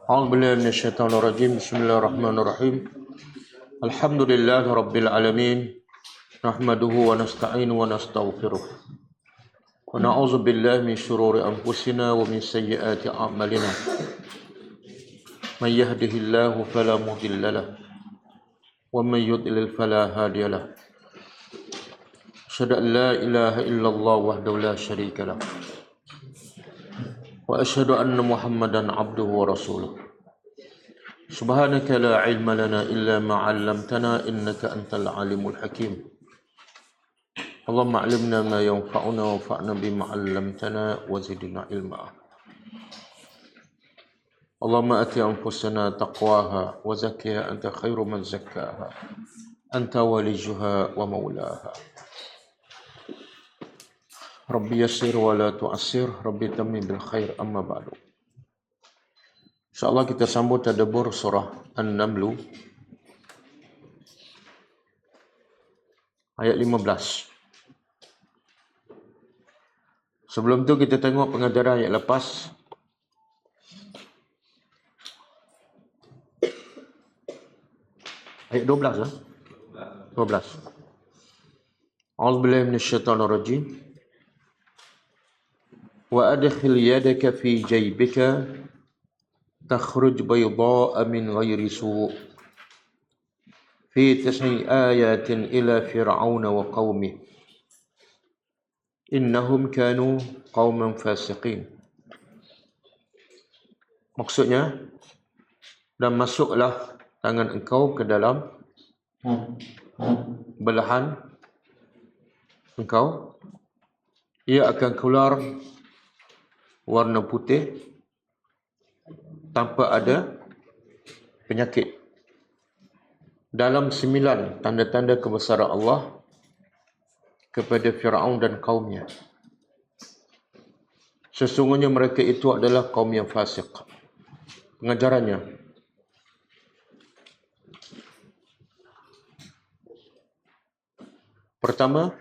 أعوذ بالله من الشيطان الرجيم. بسم الله الرحمن الرحيم. الحمد لله رب العالمين، نحمده ونستعينه ونستغفره ونعوذ بالله من شرور أنفسنا ومن سيئات أعمالنا. من يهده الله فلا مضل له ومن يضلل فلا هادي له. أشهد أن لا إله إلا الله وحده لا شريك له وأشهد أن محمدا عبده ورسوله. سبحانك لا علم لنا إلا ما علمتنا إنك أنت العليم الحكيم. اللهم علمنا ما ينفعنا وانفعنا بما علمتنا وزدنا علما. اللهم آت أنفسنا تقواها وزكها أنت خير من زكاها أنت وليها ومولاها. ربي يسر ولا تعسر، ربي تمم بالخير. أما بعد. InsyaAllah kita sambut tadabbur surah An-Naml ayat 15. Sebelum tu kita tengok pengajaran ayat lepas. Ayat 12 lah. 12. A'udzubillahi minasyaitonir rajim. Wa adkhil yadaka fi jaybika takhruj bayda'a min ghairi su' fi 9 ayatin ila fir'auna wa qaumih innahum kanu qauman fasiqin. Maksudnya, dan masuklah tangan engkau ke dalam belahan engkau, ia akan keluar warna putih tanpa ada penyakit. Dalam 9 tanda-tanda kebesaran Allah kepada Fir'aun dan kaumnya. Sesungguhnya mereka itu adalah kaum yang fasik. Pengajarannya, pertama,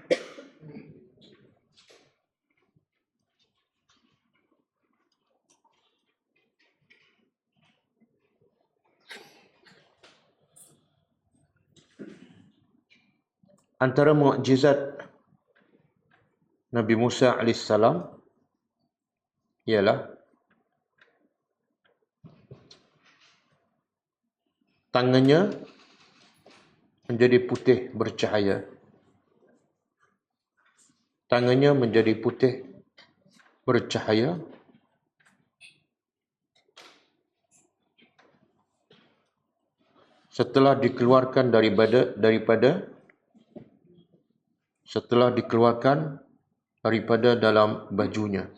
antara mukjizat Nabi Musa AS ialah tangannya menjadi putih bercahaya. Tangannya menjadi putih bercahaya setelah dikeluarkan daripada dalam bajunya.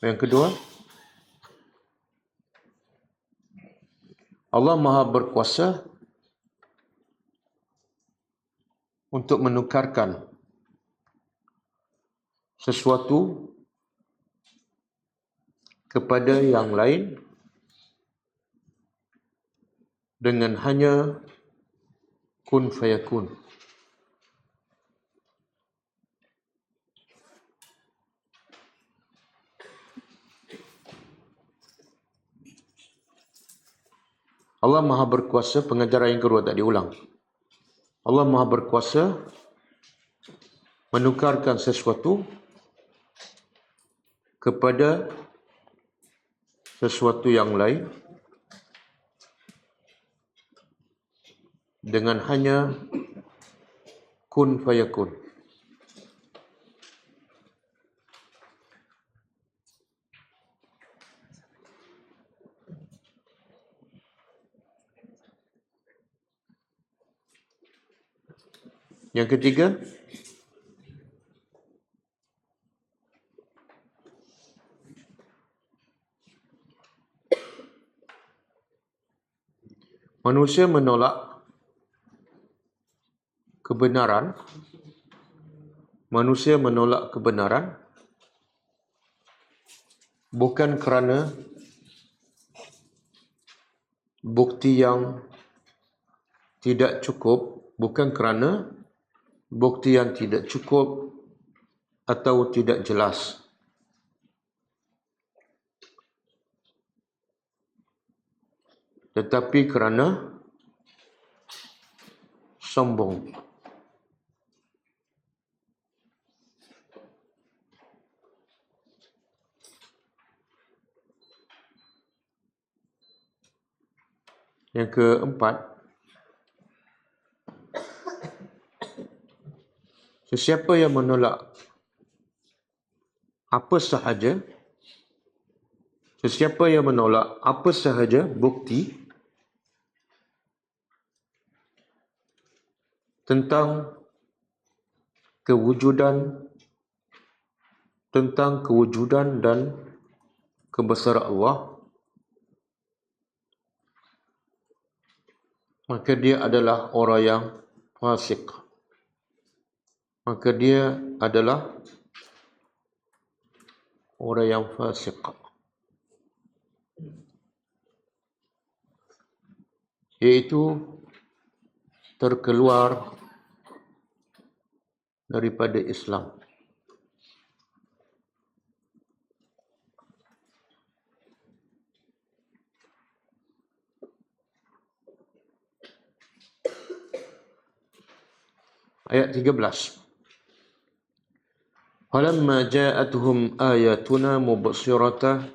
Yang kedua, Allah Maha berkuasa untuk menukarkan sesuatu kepada yang lain dengan hanya kun fayakun. Allah Maha berkuasa, pengajaran yang kedua tak diulang. Allah Maha berkuasa menukarkan sesuatu kepada sesuatu yang lain dengan hanya kun fayakun. Yang ketiga, manusia menolak kebenaran. Manusia menolak kebenaran bukan kerana bukti yang tidak cukup, bukan kerana bukti yang tidak cukup atau tidak jelas. Tetapi kerana sombong. Yang keempat, sesiapa yang menolak apa sahaja bukti tentang kewujudan dan kebesaran Allah, maka dia adalah orang yang fasik. Iaitu terkeluar daripada Islam. Ayat 13. Falamma ja'atuhum ayatuna mubsiratan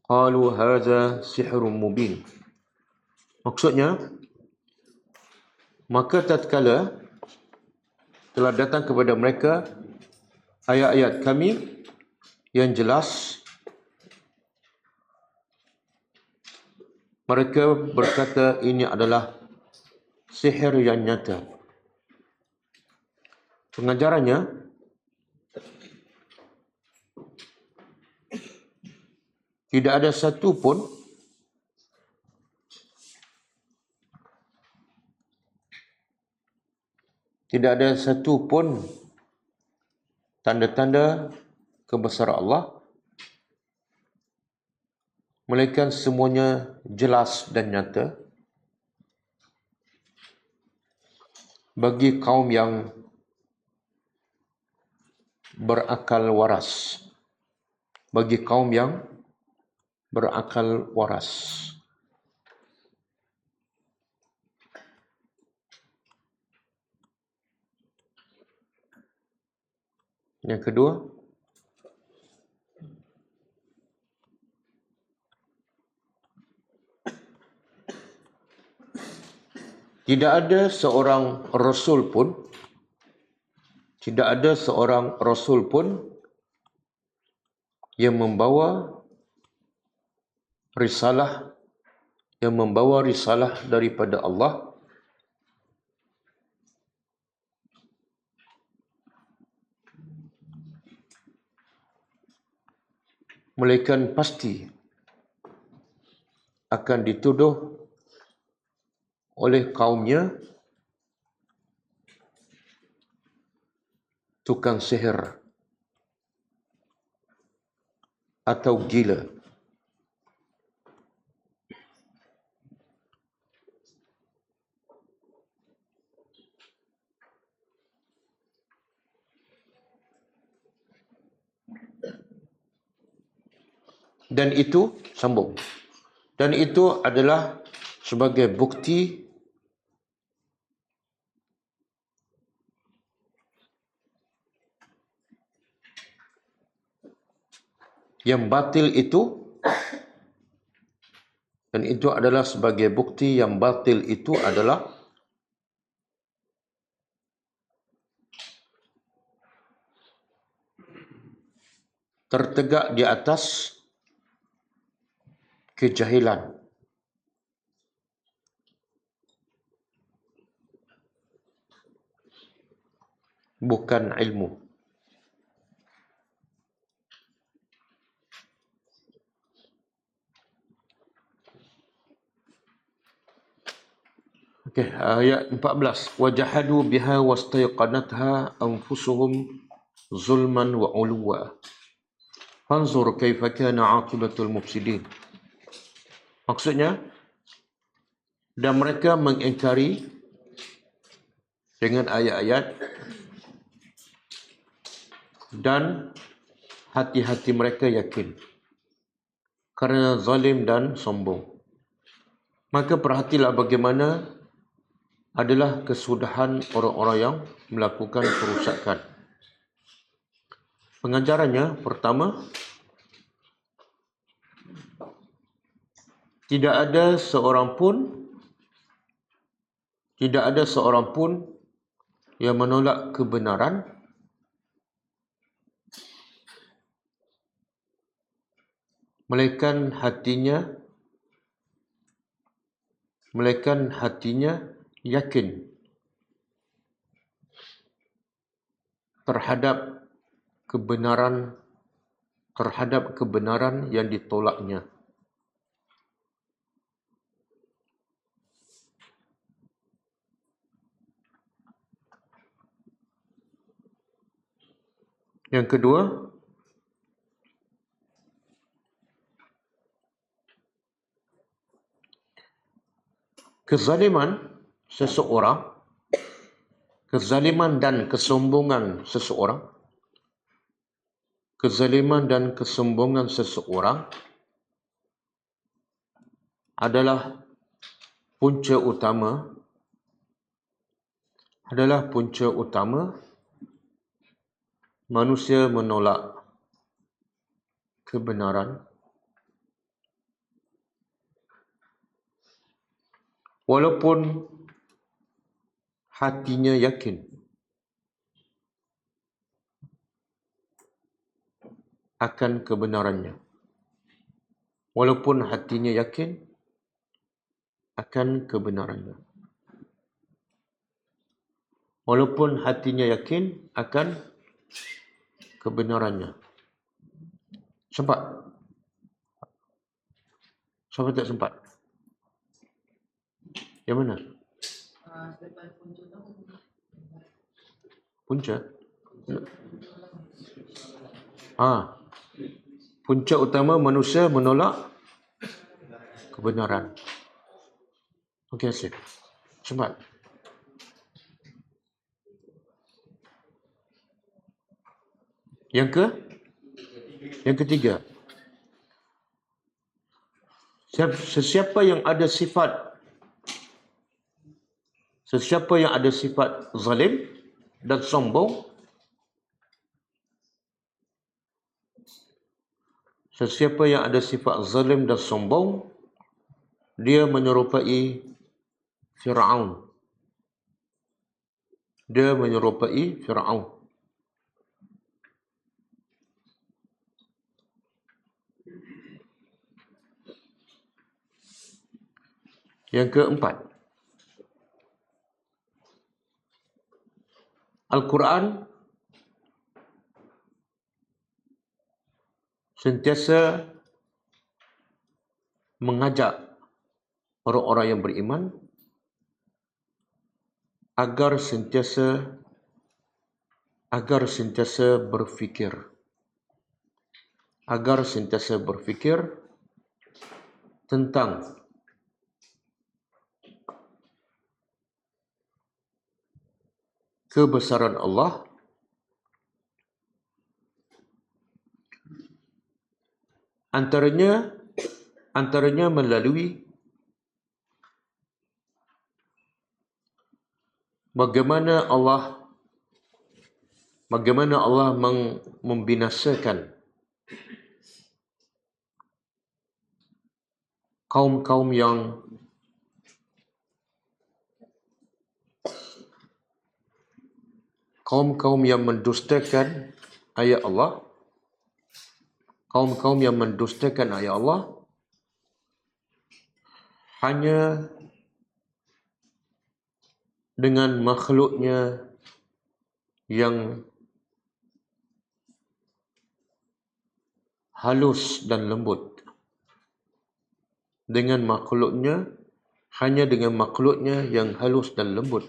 qalu hadza sihrun mubin. Maksudnya, maka tatkala telah datang kepada mereka ayat-ayat kami yang jelas, mereka berkata ini adalah sihir yang nyata. Pengajarannya, tidak ada satu pun tanda-tanda kebesaran Allah, melainkan semuanya jelas dan nyata bagi kaum yang berakal waras. Yang kedua, tidak ada seorang rasul pun yang membawa risalah daripada Allah melainkan pasti akan dituduh oleh kaumnya tukang sihir atau gila. Dan itu adalah sebagai bukti yang batil itu, adalah tertegak di atas kejahilan, bukan ilmu. Ayat 14. Wajahadu biha wastayqanatha anfusuhum zulman wa uluwa. Fanzur kaifa kana aqibatul mufsidin. Maksudnya, dan mereka mengingkari dengan ayat-ayat dan hati-hati mereka yakin kerana zalim dan sombong. Maka perhatilah bagaimana adalah kesudahan orang-orang yang melakukan kerusakan. Pengajarannya, pertama, tidak ada seorang pun yang menolak kebenaran melainkan hatinya yakin terhadap kebenaran yang ditolaknya. Yang kedua, kezaliman dan kesombongan seseorang adalah punca utama manusia menolak kebenaran walaupun hatinya yakin akan kebenarannya. Walaupun hatinya yakin akan kebenarannya. Walaupun hatinya yakin akan kebenarannya. Sempat? Siapa tak sempat? Yang mana? Punca? Punca utama manusia menolak kebenaran. Okey, Asyik. Sempat? Yang ketiga. Sesiapa yang ada sifat zalim dan sombong, dia menyerupai Firaun. Yang keempat, Al-Quran sentiasa mengajak orang-orang yang beriman agar sentiasa berfikir tentang kebesaran Allah, antaranya melalui bagaimana Allah membinasakan kaum-kaum yang mendustakan ayat Allah, hanya dengan makhluknya yang halus dan lembut. Hanya dengan makhluknya yang halus dan lembut.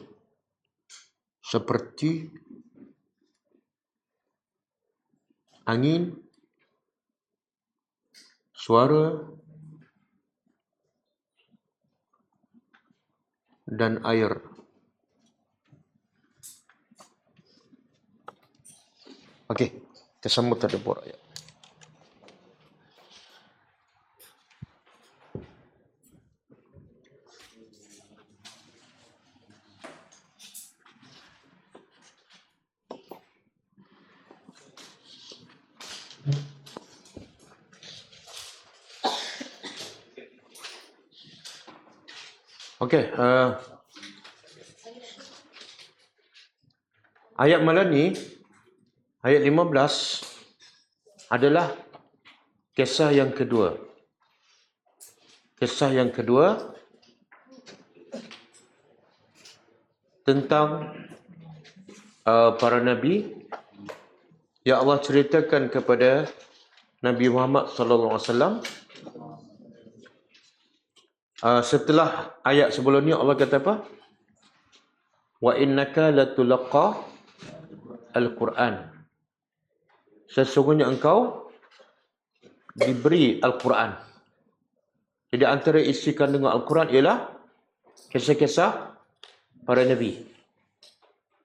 Seperti angin, suara, dan air. Okey, kita sambut tadabbur ayat. Okey, ayat malam ni, ayat 15 adalah kisah yang kedua. Kisah yang kedua tentang para nabi yang Allah ceritakan kepada Nabi Muhammad sallallahu alaihi wasallam. Setelah ayat sebelum ni Allah kata apa? Wa innaka latulqa al-Quran. Sesungguhnya engkau diberi Al-Quran. Jadi antara isi kandungan Al-Quran ialah kisah-kisah para nabi.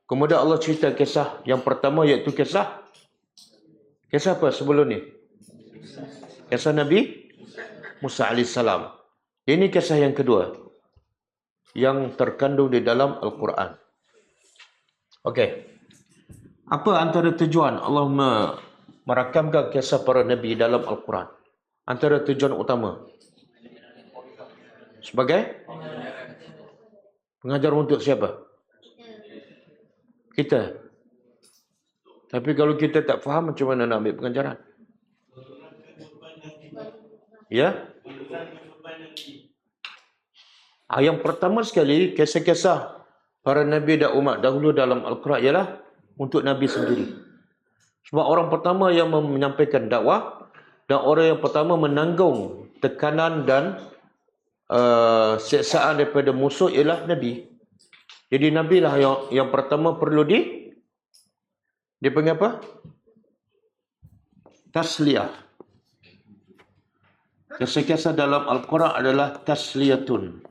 Kemudian Allah cerita kisah yang pertama iaitu kisah apa sebelum ni? Kisah Nabi Musa alaihissalam. Ini kisah yang kedua yang terkandung di dalam Al-Quran. Okey. Apa antara tujuan Allah merakamkan kisah para nabi dalam Al-Quran? Antara tujuan utama. Sebagai pengajar untuk siapa? Kita. Tapi kalau kita tak faham, macam mana nak ambil pengajaran? Ya? Yang pertama sekali, kisah-kisah para nabi dan umat dahulu dalam Al-Quran ialah untuk nabi sendiri. Sebab orang pertama yang menyampaikan dakwah dan orang yang pertama menanggung tekanan dan siksaan daripada musuh ialah nabi. Jadi nabi lah yang pertama perlu dipanggil apa? Tasliyah. Kisah-kisah dalam Al-Quran adalah tasliyatun.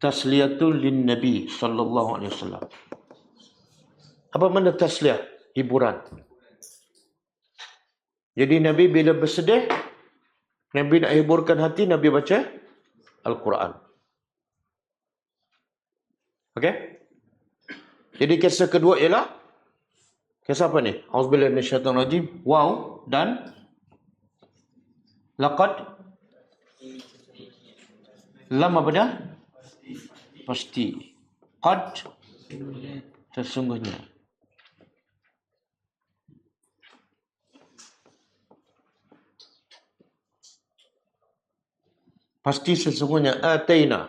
Tasliyatul lin Nabi sallallahu alaihi wasallam. Apa makna tasliyah? Hiburan. Jadi Nabi bila bersedih, Nabi nak hiburkan hati, Nabi baca Al-Quran. Okey? Jadi kisah kedua ialah kisah apa ni? Auzubillahi minasyaitonir rajim. Wow dan laqad lam apa dah? Pasti. Qad sesungguhnya. Pasti sesungguhnya ataina.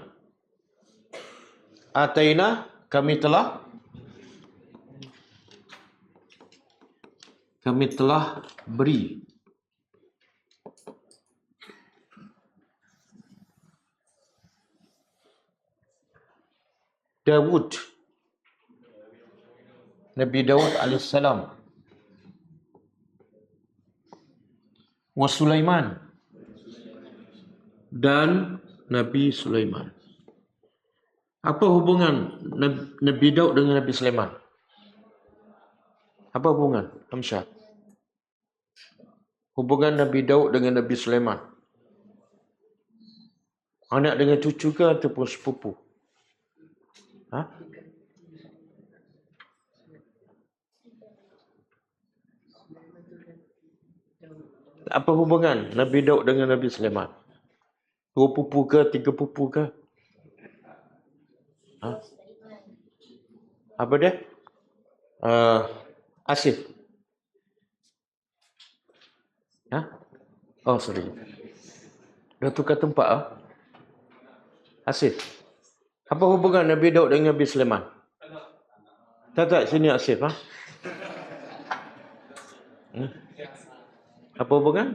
Ataina kami telah beri. Dawud, Nabi Dawud alaihissalam, wa Sulaiman, dan Nabi Sulaiman. Apa hubungan Nabi Dawud dengan Nabi Sulaiman? Apa hubungan? Hamsyah. Hubungan Nabi Dawud dengan Nabi Sulaiman. Anak dengan cucu ke ataupun sepupu? Ha? Apa hubungan Nabi Daud dengan Nabi Sulaiman? 2 pupu ke, 3 pupu ke? Ha? Apa dia? Asif. Ha? Oh, sorry. Dah tukar tempat. Asif. Apa hubungan Nabi Daud dengan Nabi Sulaiman? Tak, sini Asif. Ha? Apa hubungan?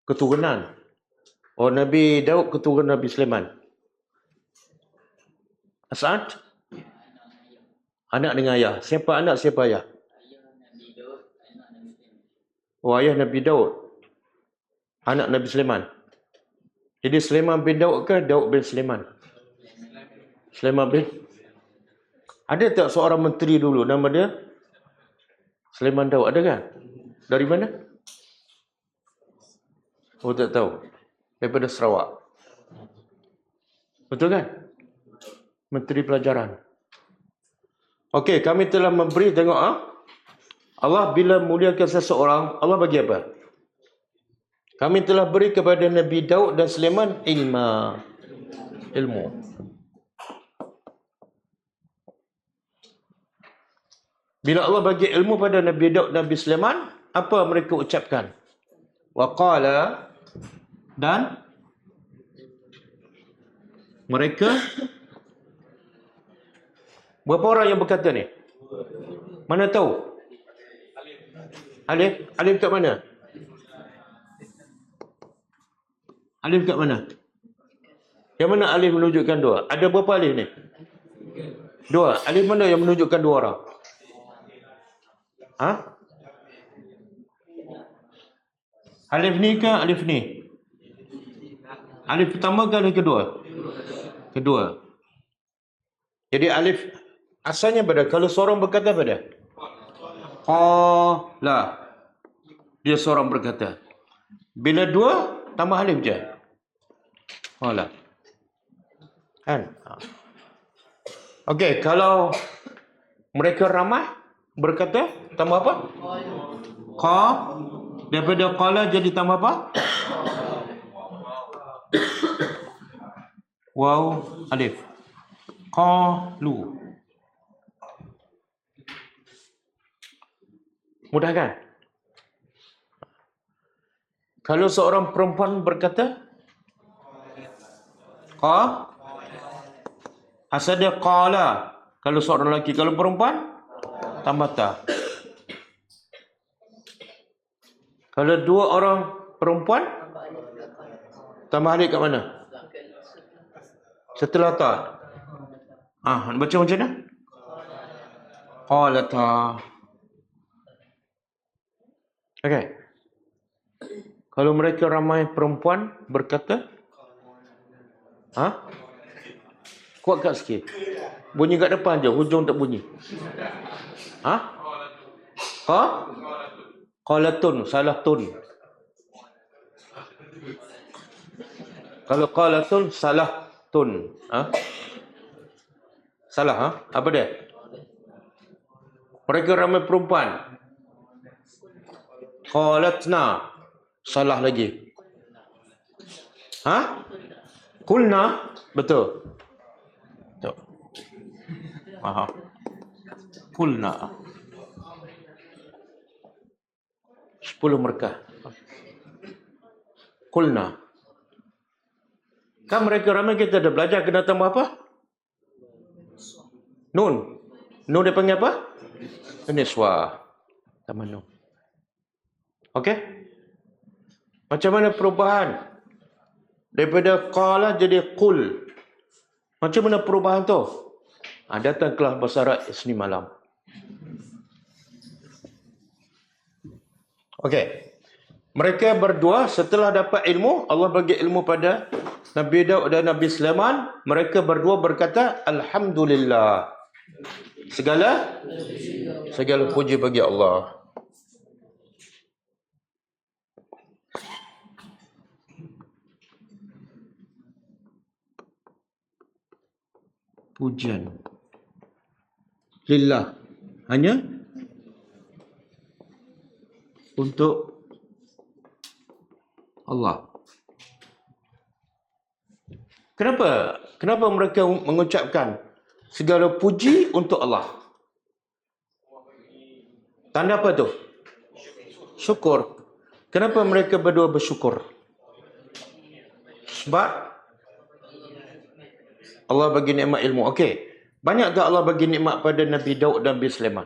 Keturunan. Oh, Nabi Daud keturunan Nabi Sulaiman. As'ad? Anak dengan ayah. Siapa anak, siapa ayah? Oh, ayah Nabi Daud. Anak Nabi Sulaiman. Jadi Sulaiman bin Daud ke Daud bin Sulaiman? Sulaiman bin. Ada tak seorang menteri dulu nama dia Sulaiman Daud ada kan? Dari mana? Oh, tak tahu. Daripada Sarawak. Betul kan? Menteri Pelajaran. Okey, kami telah memberi, tengok Allah bila muliakan seseorang, Allah bagi apa? Kami telah beri kepada Nabi Daud dan Sulaiman ilmu. Bila Allah bagi ilmu pada Nabi Daud dan Nabi Sulaiman, apa mereka ucapkan? Wa qala, dan mereka, berapa orang yang berkata ni? Mana tahu? Alif? Alif kat mana? Alif kat mana? Yang mana alif menunjukkan dua? Ada berapa alif ni? Dua. Alif mana yang menunjukkan dua orang? Alif ni ke alif ni? Alif pertama ke alif kedua? Kedua. Jadi alif asalnya pada, kalau seorang berkata pada qala, dia seorang berkata. Bila dua, tambah alif je. Qala. Kan? Okey, kalau mereka ramai berkata, tambah apa? Qa. Daripada qala jadi tambah apa? Waw, alif. Qalu. Mudah kan? Kalau seorang perempuan berkata qa, asal dia qala. Kalau seorang lelaki, kalau perempuan tambah ta. Kalau dua orang perempuan tambah alif kat mana? Setelah ta. Baca macam mana? Qalata. Okey. Kalau mereka ramai perempuan berkata, kuatkan sikit. Bunyi kat depan je, hujung tak bunyi. Qalatun, salah tun. Kalau qalatun, salah tun. Salah, apa dia? Mereka ramai perempuan. Qalatna, salah lagi. Kulna, betul. Kulna. 10 mereka. Kulna. Kan mereka ramai, kita dah belajar kena tambah apa? Nun. Nun dia panggil apa? Niswa. Tambah nun. Okey? Macam mana perubahan? Daripada qala jadi qul. Macam mana perubahan tu? Datang kelas bahasa Arab Isnin malam. Okey. Mereka berdua setelah dapat ilmu, Allah bagi ilmu pada Nabi Daud dan Nabi Sulaiman. Mereka berdua berkata, Alhamdulillah. Segala puji bagi Allah. Pujian lillah, hanya untuk Allah. Kenapa mereka mengucapkan segala puji untuk Allah? Tanda apa tu? Syukur. Kenapa mereka berdua bersyukur? Sebab Allah bagi nikmat ilmu. Okey. Banyak tak Allah bagi nikmat pada Nabi Daud dan Nabi Sulaiman?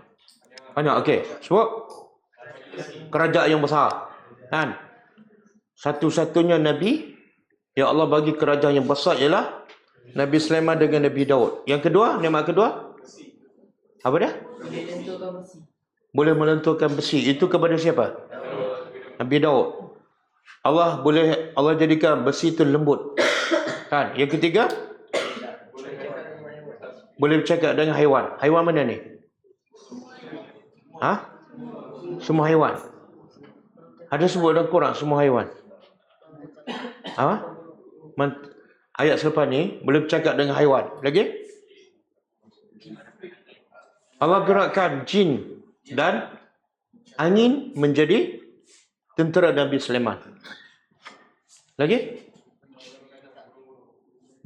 Banyak. Okey. Sebab kerajaan yang besar. Kan? Satu-satunya Nabi yang Allah bagi kerajaan yang besar ialah Nabi Sulaiman dengan Nabi Daud. Yang kedua, nikmat kedua? Apa dia? Boleh melenturkan besi. Itu kepada siapa? Nabi Daud. Allah jadikan besi itu lembut. Kan? Yang ketiga? Boleh bercakap dengan haiwan. Haiwan mana ni? Semua haiwan. Ada sebut dalam Quran semua haiwan. Apa? Ayat selepas ni boleh bercakap dengan haiwan. Lagi? Allah gerakkan jin dan angin menjadi tentera Nabi Sulaiman. Lagi?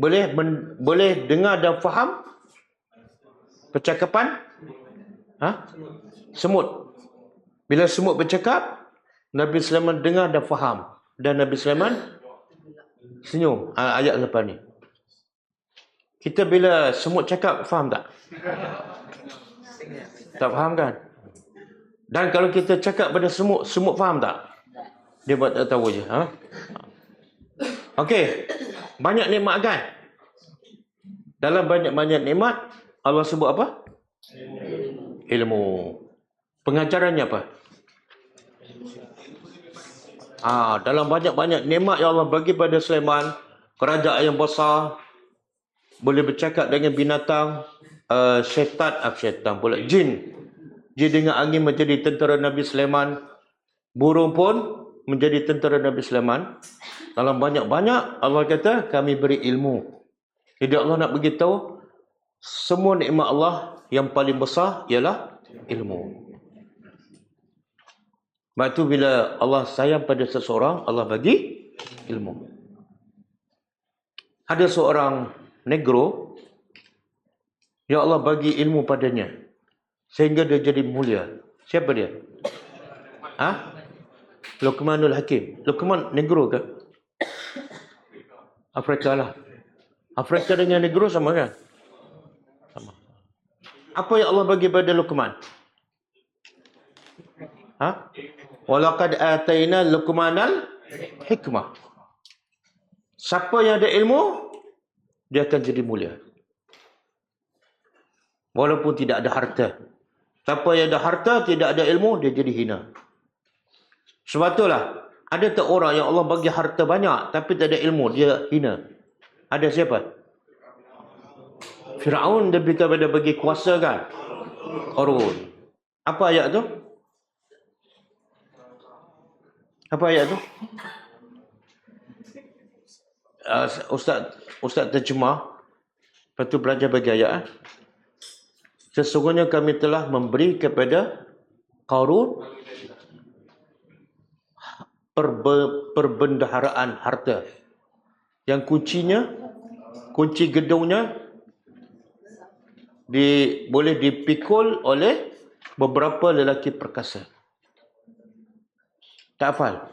Boleh dengar dan faham percakapan semut. Bila semut bercakap, Nabi Sulaiman dengar dan faham. Dan Nabi Sulaiman senyum. Ayat lepas ni. Kita bila semut cakap, faham tak? Tak faham kan? Dan kalau kita cakap pada semut, semut faham tak? Dia buat tak tahu je. Okey. Banyak nikmat kan? Dalam banyak-banyak nikmat, Allah sebut apa? Ilmu. Pengajarannya apa? Dalam banyak-banyak nikmat yang Allah bagi pada Sulaiman, kerajaan yang besar, boleh bercakap dengan binatang, syaitan pula, jin. Jin dengan angin menjadi tentera Nabi Sulaiman. Burung pun menjadi tentera Nabi Sulaiman. Dalam banyak-banyak, Allah kata, kami beri ilmu. Jadi Allah nak beritahu, semua nikmat Allah yang paling besar ialah ilmu. Sebab itu bila Allah sayang pada seseorang, Allah bagi ilmu. Ada seorang negro yang Allah bagi ilmu padanya sehingga dia jadi mulia. Siapa dia? Luqmanul Hakim. Luqman negro ke? Afrika lah. Afrika dengan negro sama kan? Sama. Apa yang Allah bagi pada Luqman? Walaqad ataina Luqmanal hikmah. Siapa yang ada ilmu, dia akan jadi mulia. Walaupun tidak ada harta. Siapa yang ada harta, tidak ada ilmu, dia jadi hina. Sebab itulah, ada tak orang yang Allah bagi harta banyak, tapi tak ada ilmu, dia hina. Ada siapa? Firaun lebih kepada bagi kuasa kan? Qarun. Apa ayat tu? Apa ayat tu? Ustaz terjemah. Lepas tu belajar bagi ayat. Sesungguhnya kami telah memberi kepada Qarun perbendaharaan harta. Yang kunci gedungnya boleh dipikul oleh beberapa lelaki perkasa. Tak hafal?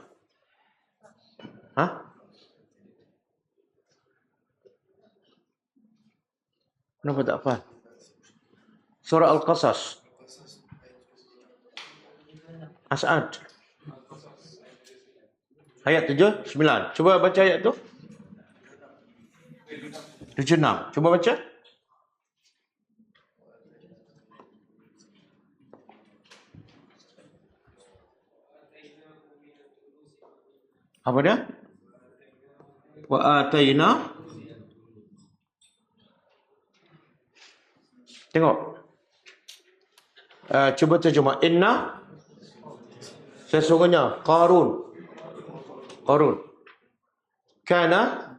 Kenapa tak hafal? Surah Al-Qasas. As'ad. Ayat 7, 9. Cuba baca ayat tu. 7, 6. Cuba baca. Apa dia? Wa ataina. Tengok. Cuba terjemah. Inna. Sesungguhnya. Qarun. Kana.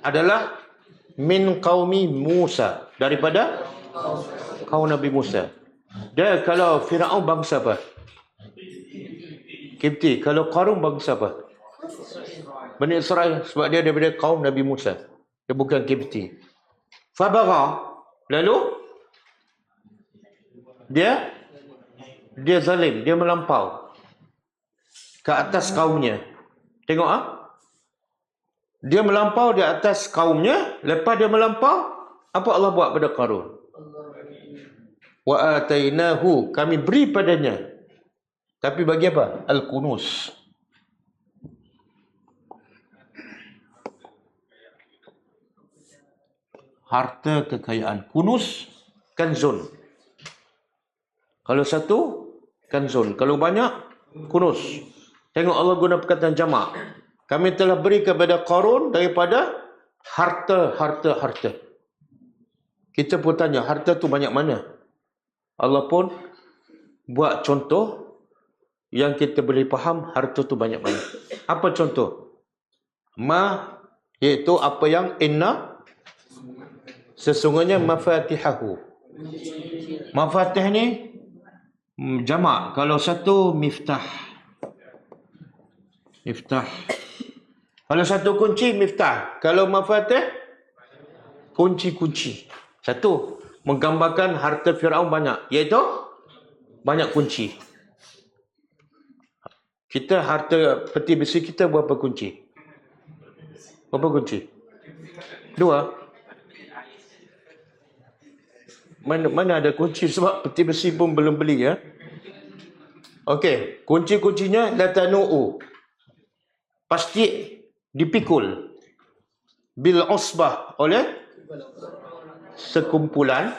Adalah. Min qaumi Musa. Daripada. Kaum Nabi Musa. Dia kalau Firaun bangsa apa? Kipti. Kalau Qarun bangsa apa? Bani Israel. Sebab dia daripada kaum Nabi Musa. Dia bukan Kipti. Fabagha. Lalu dia zalim, dia melampau ke atas kaumnya. Tengok dia melampau di atas kaumnya. Lepas dia melampau, apa Allah buat pada Qarun? Wa atainahu, kami beri padanya. Tapi bagi apa? Al-Kunus. Harta kekayaan. Kunus, kanzun. Kalau satu, kanzun. Kalau banyak, kunus. Tengok Allah guna perkataan jamak. Kami telah beri kepada Qarun daripada harta. Kita pun tanya, harta tu banyak mana? Allah pun buat contoh yang kita boleh faham harta tu banyak-banyak. Apa contoh? Iaitu apa yang inna, sesungguhnya mafatihahu. Mafatih ni jamak. Kalau satu miftah. Kalau satu kunci miftah. Kalau mafatih kunci-kunci. Satu menggambarkan harta Firaun banyak, iaitu banyak kunci. Kita harta peti besi kita berapa kunci? Berapa kunci? 2. Mana ada kunci, sebab peti besi pun belum beli ya. Okey, kunci-kuncinya la tanu'u. Pasti dipikul bil usbah oleh sekumpulan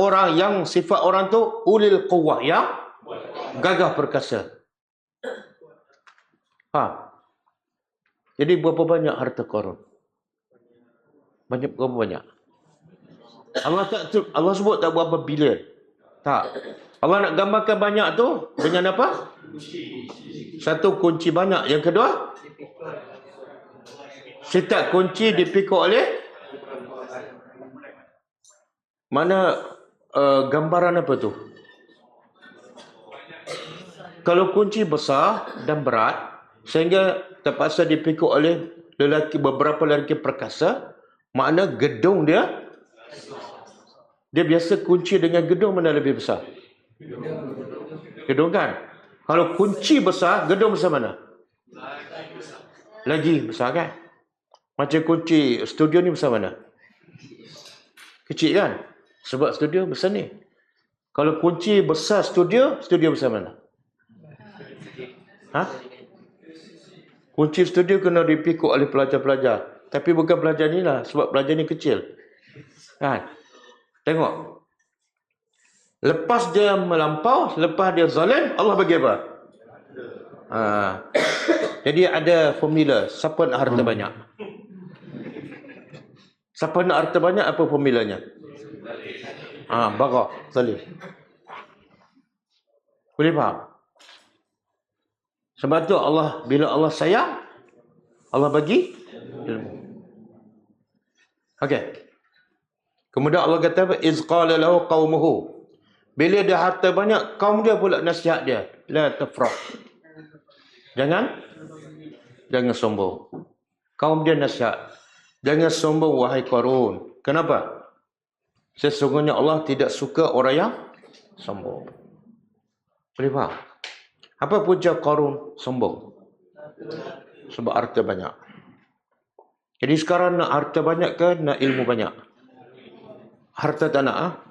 orang yang sifat orang tu ulil quwwah, yang gagah perkasa. Jadi berapa banyak harta Qarun? Berapa banyak? Allah sebut tak berapa bilion. Tak. Allah nak gambarkan banyak tu dengan apa? Satu, kunci banyak. Yang kedua, setiap kunci dipikul oleh mana gambaran apa tu? Kalau kunci besar dan berat sehingga terpaksa dipikul oleh beberapa lelaki perkasa, makna gedung dia biasa kunci dengan gedung mana lebih besar? Gedung kan? Kalau kunci besar, gedung besar mana? Lagi besar kan? Macam kunci studio ni besar mana? Kecil kan? Sebab studio besar ni. Kalau kunci besar studio besar mana? Kunci studio kena dipikul oleh pelajar-pelajar. Tapi bukan pelajar ni lah, sebab pelajar ni kecil. Kan? Tengok. Lepas dia melampau, lepas dia zalim, Allah bagi apa? Jadi ada formula. Siapa nak harta banyak? Siapa nak harta banyak, apa formulanya? Bagah, zalim. Boleh faham? Sebab tu Allah, bila Allah sayang, Allah bagi ilmu. Okey. Kemudian Allah kata apa? Iz qala lahu qaumuhu. Bila dia harta banyak, kaum dia pula nasihat dia. La tafrah. Jangan sombong. Kaum dia nasihat. Jangan sombong wahai Qarun. Kenapa? Sesungguhnya Allah tidak suka orang yang sombong. Boleh faham? Apa punca Qarun sombong? Sebab harta banyak. Jadi sekarang nak harta banyak ke nak ilmu banyak? Harta tak nak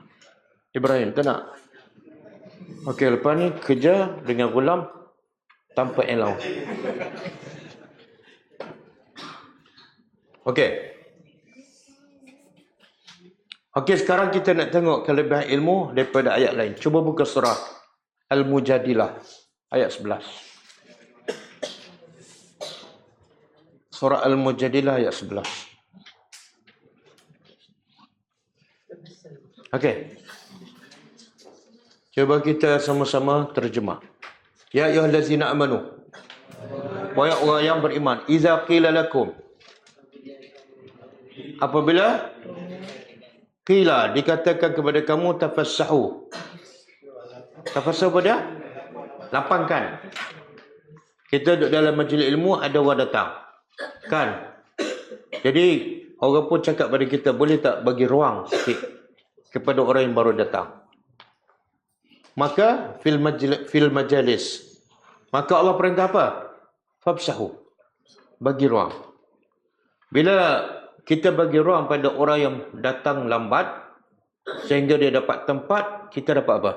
Ibrahim tak nak. Okey, lepas ni kerja dengan gulam tanpa allowance. Okey, sekarang kita nak tengok kelebihan ilmu daripada ayat lain. Cuba buka surah Al-Mujadilah ayat 11. Surah Al-Mujadilah ayat 11. Okey. Cuba kita sama-sama terjemah. Ya ayyuhallazina amanu. Wahai orang yang beriman, iza qila lakum. Apabila qila dikatakan kepada kamu tafassahu. Tafassahu apa dia? Lapangkan. Kita duduk dalam majlis ilmu, ada orang datang. Kan? Jadi orang pun cakap pada kita, boleh tak bagi ruang sikit kepada orang yang baru datang. Maka fil majalis. Maka Allah perintah apa? Fabsahu. Bagi ruang. Bila kita bagi ruang pada orang yang datang lambat sehingga dia dapat tempat, kita dapat apa?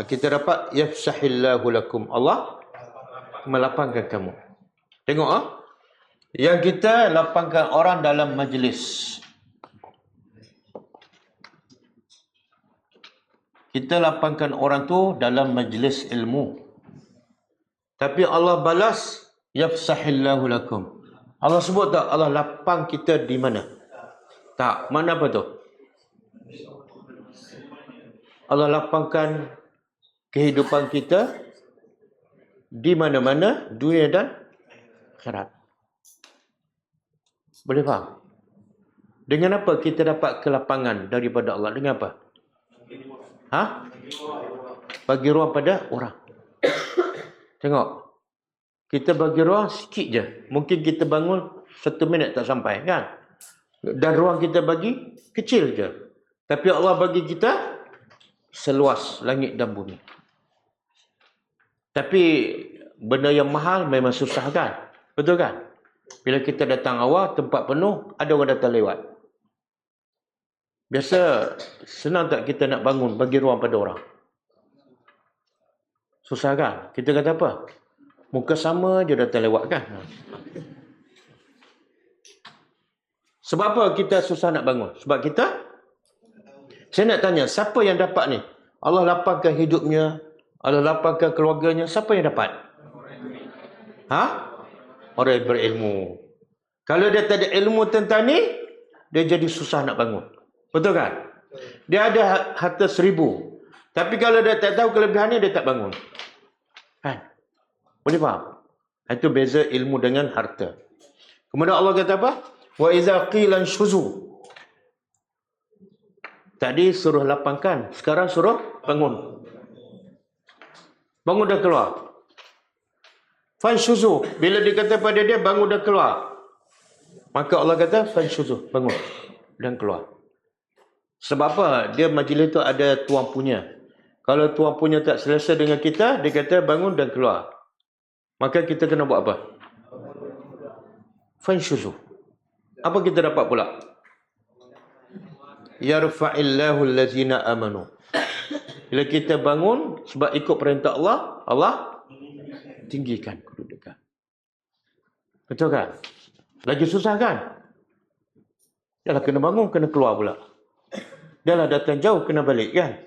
Kita dapat yafsahillahu lakum. Allah melapangkan kamu. Tengok yang kita lapangkan orang dalam majlis. Kita lapangkan orang tu dalam majlis ilmu. Tapi Allah balas yafsahillahu lakum. Allah sebut tak Allah lapang kita di mana? Tak. Mana apa tu? Allah lapangkan kehidupan kita di mana-mana, dunia dan akhirat. Boleh faham? Dengan apa kita dapat kelapangan daripada Allah? Dengan apa? Bagi ruang pada orang. Tengok. Kita bagi ruang sikit je. Mungkin kita bangun 1 minit tak sampai, kan? Dan ruang kita bagi kecil je. Tapi Allah bagi kita seluas langit dan bumi. Tapi benda yang mahal memang susah, kan? Betul kan? Bila kita datang awal, tempat penuh, ada orang datang lewat. Biasa, senang tak kita nak bangun, bagi ruang pada orang? Susah, kan? Kita kata apa? Muka sama je datang lewat, kan? Sebab apa kita susah nak bangun? Sebab kita, saya nak tanya, siapa yang dapat ni? Allah lapangkan hidupnya, Allah lapangkan keluarganya, siapa yang dapat? Orang yang berilmu. Kalau dia tak ada ilmu tentang ni, dia jadi susah nak bangun. Betul kan? Dia ada harta 1000. Tapi kalau dia tak tahu kelebihannya, dia tak bangun. Kan? Boleh faham? Itu beza ilmu dengan harta. Kemudian Allah kata apa? Wa iza qilan shuzu. Tadi suruh lapangkan, sekarang suruh bangun. Bangun dah keluar. Fanshuzu. Bila dia kata pada dia, bangun dah keluar. Maka Allah kata, fanshuzu. Bangun. Dan keluar. Sebab apa? Dia majlis itu ada tuan punya. Kalau tuan punya tak selesa dengan kita, dia kata bangun dan keluar. Maka kita kena buat apa? Fanshuzu. Apa kita dapat pula? Yarfa'illahu allazina amanu. Bila kita bangun, sebab ikut perintah Allah, Allah tinggikan kedudukan. Betul kan? Lagi susah kan? Yalah kena bangun, kena keluar pula. Yalah datang jauh, kena balik kan?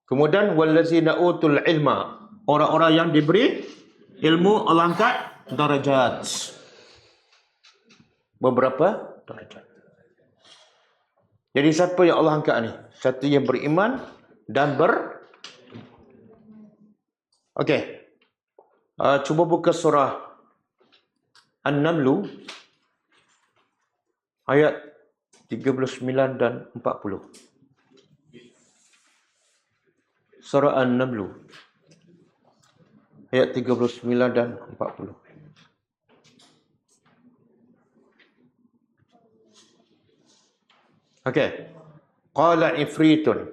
Kemudian wallazina utul ilma. Orang-orang yang diberi ilmu, Allah angkat darajat. Beberapa darajat. Jadi siapa yang Allah angkat ni? Satu yang beriman dan Okey. Cuba buka surah An-Naml ayat 39 dan 40. Surah An-Naml ayat 39 dan 40. Okey. Qala ifritun.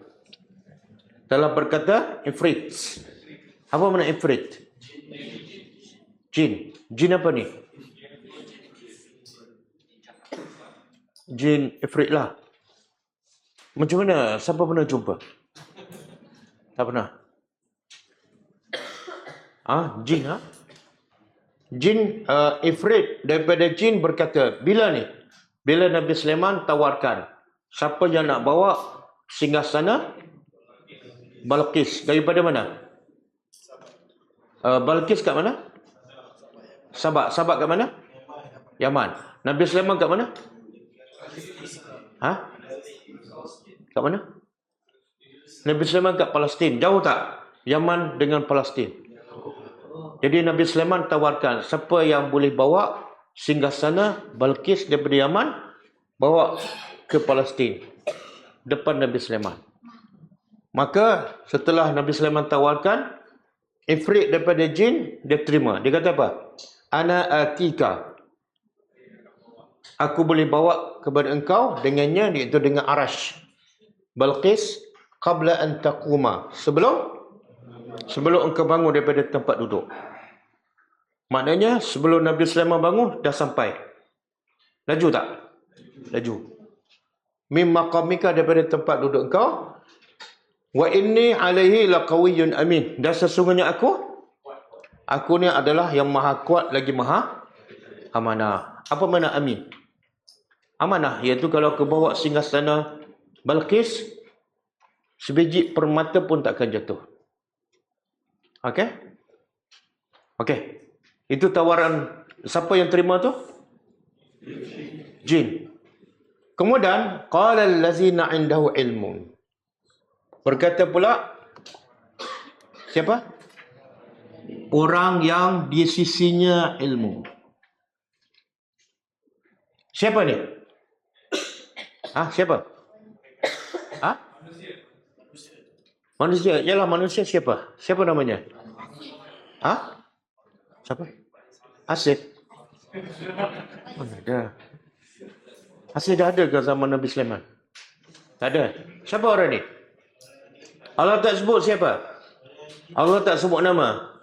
Telah berkata ifrit. Apa makna ifrit? Jin. Jin apa ni? Jin ifrit lah. Macam mana? Siapa pernah jumpa? Tak pernah. Jin Jin ifrit daripada jin berkata, bila ni? Bila Nabi Sulaiman tawarkan, siapa yang nak bawa singgasana Balqis daripada mana? Balqis kat mana? Sabak. Sabak kat mana? Yaman. Nabi Sulaiman kat mana? Kat mana? Nabi Sulaiman kat Palestin. Jauh tak? Yaman dengan Palestin. Jadi Nabi Sulaiman tawarkan, siapa yang boleh bawa singgasana Balqis daripada Yaman, bawa ke Palestin depan Nabi Sulaiman. Maka setelah Nabi Sulaiman tawarkan, ifrit daripada jin dia terima. Dia kata apa? Ana atika. Aku boleh bawa kepada engkau dengannya, iaitu dengan arash Balqis qabla an taquma. Sebelum engkau bangun daripada tempat duduk. Maknanya sebelum Nabi Sulaiman bangun dah sampai. Laju tak? Laju. Mim maqamika daripada tempat duduk engkau. Wa inni alaihi laqawiyyun amin. Dan sesungguhnya aku ni adalah yang maha kuat lagi maha amanah. Apa makna amin? Amanah iaitu kalau aku bawa singgasana Balqis, sebiji permata pun takkan jatuh. Okey? Okey. Itu tawaran siapa yang terima tu? Jin. Kemudian qala allazina indahu ilmun. Berkata pula, siapa? Orang yang di sisinya ilmu. Siapa ni? Siapa? Manusia. Yalah, manusia siapa? Siapa namanya? Siapa? Asif. Mana ada? Asif dah ada ke zaman Nabi Sulaiman? Tak ada. Siapa orang ni? Allah tak sebut siapa? Allah tak sebut nama.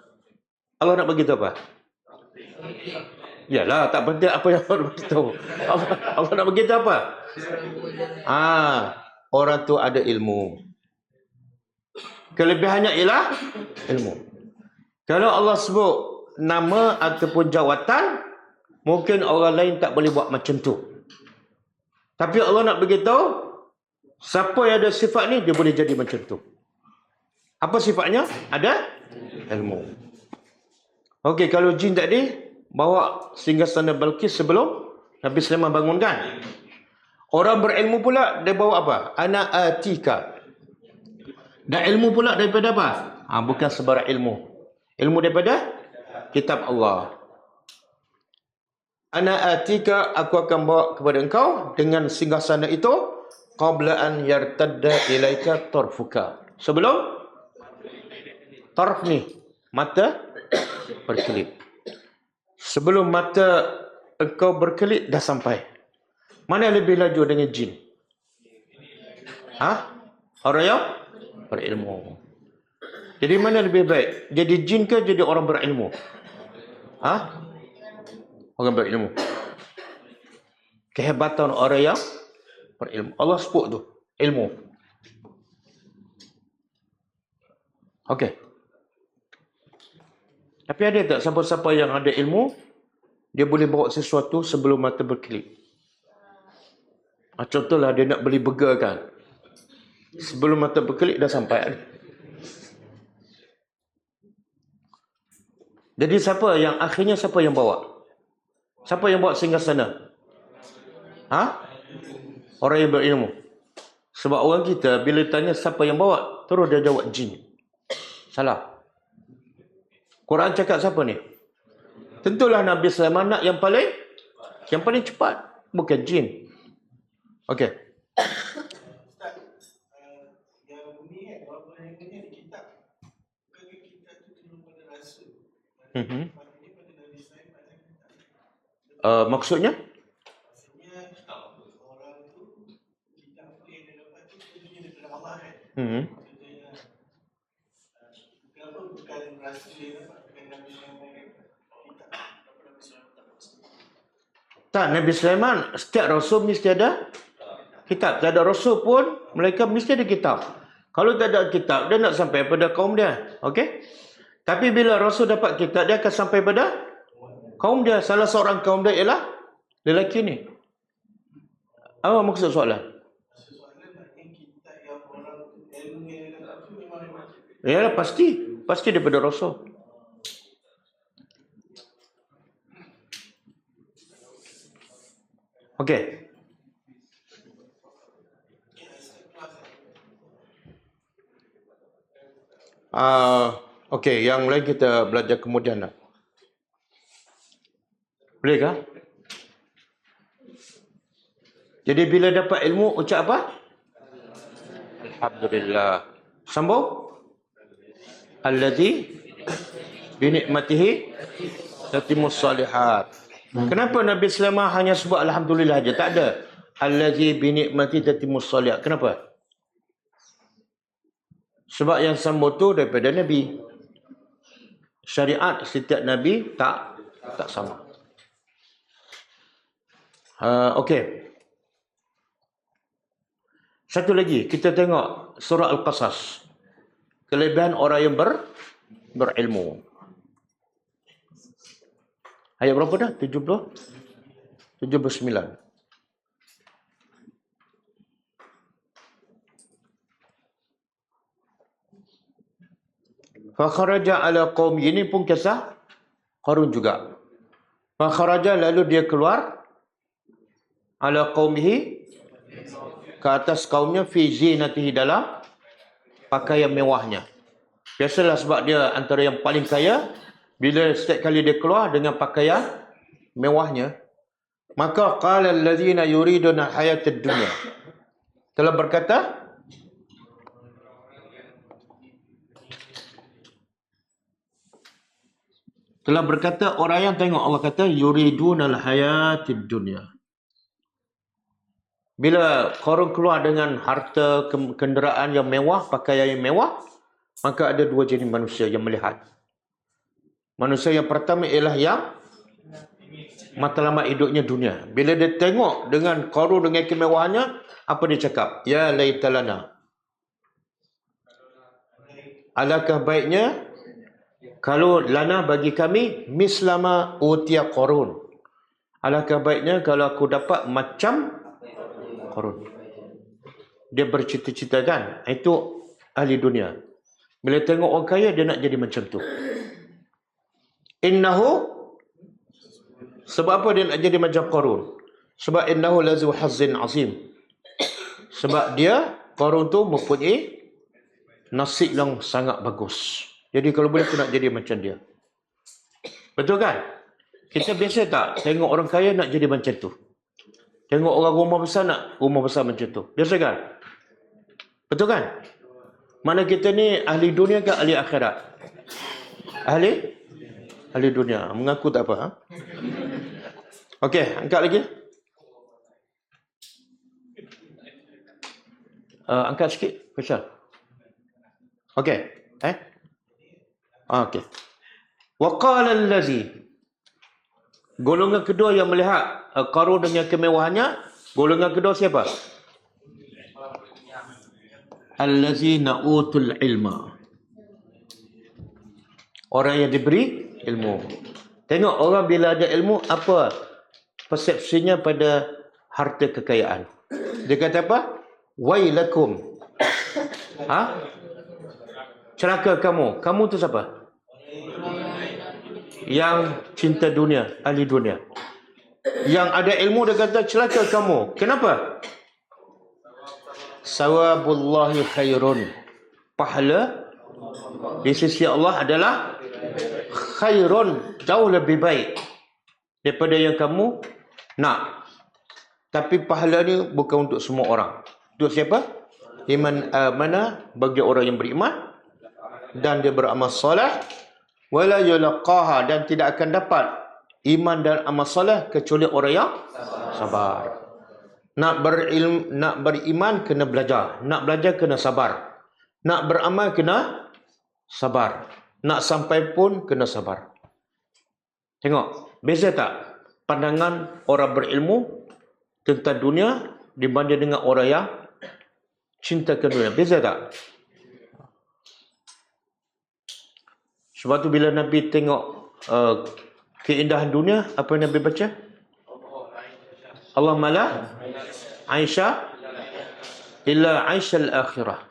Allah nak beritahu apa? Yalah, tak penting apa yang Allah beritahu. Allah nak beritahu apa? Orang tu ada ilmu. Kelebihannya ialah ilmu. Kalau Allah sebut nama ataupun jawatan, mungkin orang lain tak boleh buat macam tu. Tapi Allah nak beritahu, siapa yang ada sifat ni, dia boleh jadi macam tu. Apa sifatnya? Ada ilmu. Okey, kalau jin tadi bawa singgasana Balqis sebelum Nabi Sulaiman bangunkan. Orang berilmu pula, dia bawa apa? Ana atika. Dan ilmu pula daripada apa? Bukan sebarang ilmu. Ilmu daripada kitab Allah. Ana atika, aku akan bawa kepada engkau dengan singgasana itu qabla an yartadda ilaika tarfuka. Sebelum tarf ni, mata berkelip. Sebelum mata engkau berkelip dah sampai. Mana yang lebih laju dengan jin? Orang yang berilmu. Jadi mana lebih baik? Jadi jin ke jadi orang berilmu? Orang berilmu. Kehebatan orang yang berilmu. Allah sebut tu, ilmu. Okey. Tapi ada tak siapa-siapa yang ada ilmu, dia boleh bawa sesuatu sebelum mata berkelip? Contohlah dia nak beli burger kan. Sebelum mata berkelip dah sampai. Jadi akhirnya siapa yang bawa? Siapa yang bawa singgasana? Orang yang berilmu. Sebab orang kita bila tanya siapa yang bawa, terus dia jawab jin. Salah. Quran cakap siapa ni? Tentulah Nabi Sulaiman nak yang paling cepat, bukan jin. Okey. Maksudnya? Tak, Nabi Sulaiman, setiap rasul mesti ada kitab. Tak ada rasul pun, mereka mesti ada kitab. Kalau tak ada kitab, dia nak sampai pada kaum dia. Okey? Tapi bila rasul dapat kitab, dia akan sampai pada kaum dia. Salah seorang kaum dia ialah lelaki ni. Apa maksud soalan? Yalah, pasti daripada rasul. Okey. Okey, yang lain kita belajar kemudian lah. Boleh kah? Jadi bila dapat ilmu, ucap apa? Alhamdulillah. Sambung. Allazi binikmatihi tatimmus salihat. Kenapa Nabi Sulaiman hanya sebut Alhamdulillah aja? Tak ada Allazi binikmati tatimmus salihat. Kenapa? Sebab yang sambung tu daripada Nabi. Syariat setiap Nabi tak sama. Okey. Satu lagi, kita tengok surah Al-Qasas. Kelebihan orang yang berilmu. Ayat berapa dah? 79. Fakharaja ala qaum, ini pun kisah Qarun juga. Fakharaja, lalu dia keluar ala qaumihi, ke atas kaumnya, fi zinatihi, dalam pakaian mewahnya. Biasalah sebab dia antara yang paling kaya, bila setiap kali dia keluar dengan pakaian mewahnya, maka qala allazina yuriduna hayatad dunya, telah berkata orang yang tengok, Allah kata yuridunal hayatid dunya. Bila Qarun keluar dengan harta, kenderaan yang mewah, pakaian yang mewah, maka ada dua jenis manusia yang melihat. Manusia yang pertama ialah yang matlamat hidupnya dunia. Bila dia tengok dengan Qarun dengan kemewahannya, apa dia cakap? Ya laitalana. Alangkah baiknya kalau lana bagi kami mislama utiya Qarun. Alangkah baiknya kalau aku dapat macam Qarun. Dia bercita-cita kan? Itu ahli dunia. Bila tengok orang kaya, dia nak jadi macam tu. Innahu, sebab apa dia nak jadi macam Qarun? Sebab innahu lazu hazzin azim. Sebab dia, Qarun tu mempunyai nasib yang sangat bagus. Jadi kalau boleh aku nak jadi macam dia. Betul kan? Kita biasa tak tengok orang kaya nak jadi macam tu? Tengok orang rumah besar nak rumah besar macam tu. Biasa kan? Betul kan? Mana kita ni ahli dunia ke ahli akhirat? Ahli dunia. Mengaku tak apa. Ha? Okey, angkat lagi. Angkat sikit. Question. Okey. Okey. Wa qala allazi, golongan kedua yang melihat Qarun dengan kemewahannya, golongan kedua siapa? Allazina utul ilma. Orang yang diberi ilmu. Tengok orang bila ada ilmu, apa persepsinya pada harta kekayaan. Dia kata apa? Wailakum. Celaka kamu. Kamu tu siapa? Yang cinta dunia, ahli dunia. Yang ada ilmu dia kata celaka kamu. Kenapa? Sawabullahi khairun. Pahala di sisi Allah adalah khairun, jauh lebih baik daripada yang kamu nak. Tapi pahala ni bukan untuk semua orang. Untuk siapa? Iman amana, bagi orang yang beriman dan dia beramal soleh. Wala yulaqaha, dan tidak akan dapat iman dan amal soleh kecuali orang yang sabar. Nak beriman kena belajar, nak belajar kena sabar, nak beramal kena sabar, nak sampai pun kena sabar. Tengok, beza tak pandangan orang berilmu tentang dunia dibanding dengan orang yang cinta ke dunia? Beza tak? Sebab tu bila Nabi tengok keindahan dunia, apa yang Nabi baca? Allah mala Aisyah illa Aisyah al-akhirah.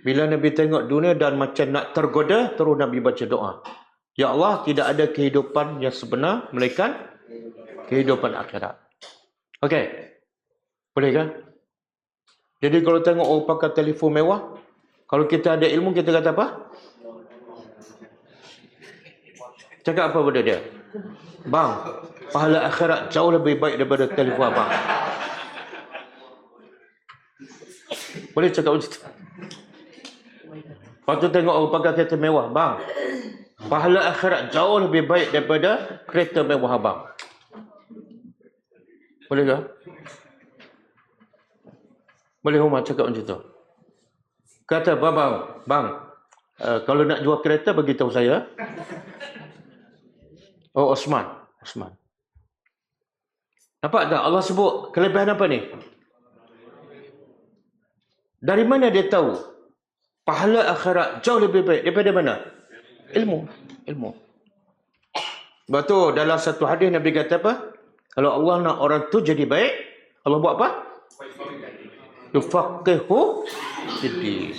Bila Nabi tengok dunia dan macam nak tergoda, terus Nabi baca doa. Ya Allah, tidak ada kehidupan yang sebenar melainkan kehidupan akhirat. Okey. Boleh kan? Jadi kalau tengok orang pakai telefon mewah, kalau kita ada ilmu, kita kata apa? Cakap apa pada dia? Bang, pahala akhirat jauh lebih baik daripada telefon abang. Boleh cakap macam tu? Lepas tu tengok orang pakai kereta mewah. Bang, pahala akhirat jauh lebih baik daripada kereta mewah abang. Boleh ke? Boleh Umar cakap macam tu? Kata, bang, kalau nak jual kereta, bagi tahu saya. Oh, Osman. Nampak tak? Allah sebut kelebihan apa ni? Dari mana dia tahu? Pahala akhirat jauh lebih baik daripada mana? Ilmu. Sebab tu dalam satu hadis Nabi kata apa? Kalau Allah nak orang tu jadi baik, Allah buat apa? Yufaqihu fiddin.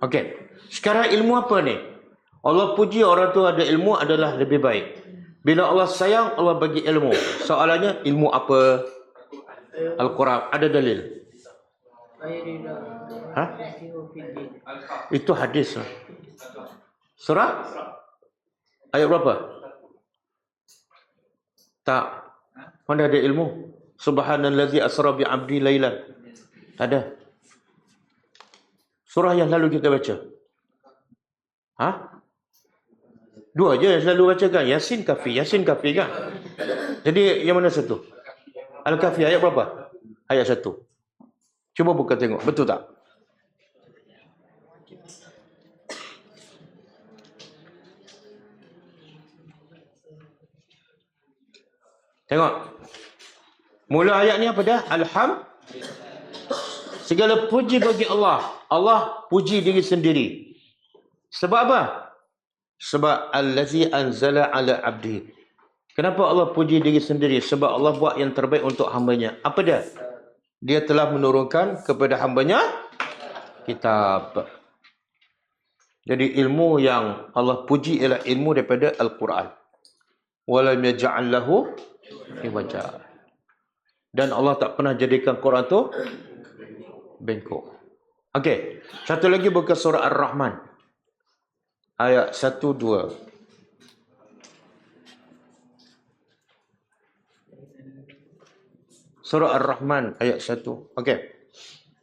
Okey. Sekarang ilmu apa ni? Allah puji orang tu ada ilmu adalah lebih baik. Bila Allah sayang, Allah bagi ilmu. Soalannya, ilmu apa? Al-Quran. Ada dalil? Ha? Itu hadis. Surah? Ayat berapa? Tak. Mana ada ilmu? Subhanallazi asra bi 'abdi lailan. Ada. Surah yang lalu kita baca. Ha? Dua je yang selalu baca kan? Yasin Kafi kan? Jadi yang mana satu? Al-Kafi ayat berapa? Ayat 1. Cuba buka tengok, betul tak? Tengok. Mula ayat ni apa dah? Segala puji bagi Allah. Allah puji diri sendiri. Sebab apa? Sebab allazi anzala ala abdi. Kenapa Allah puji diri sendiri? Sebab Allah buat yang terbaik untuk hambanya. Apa dia? Dia telah menurunkan kepada hambanya kitab. Jadi ilmu yang Allah puji ialah ilmu daripada Al-Quran. Walam yaj'al lahu iwaja. Dan Allah tak pernah jadikan Quran tu bengkok. Okey, satu lagi buka surah Ar-Rahman. Ayat 1, 2. Surah Ar-Rahman ayat 1. Okey.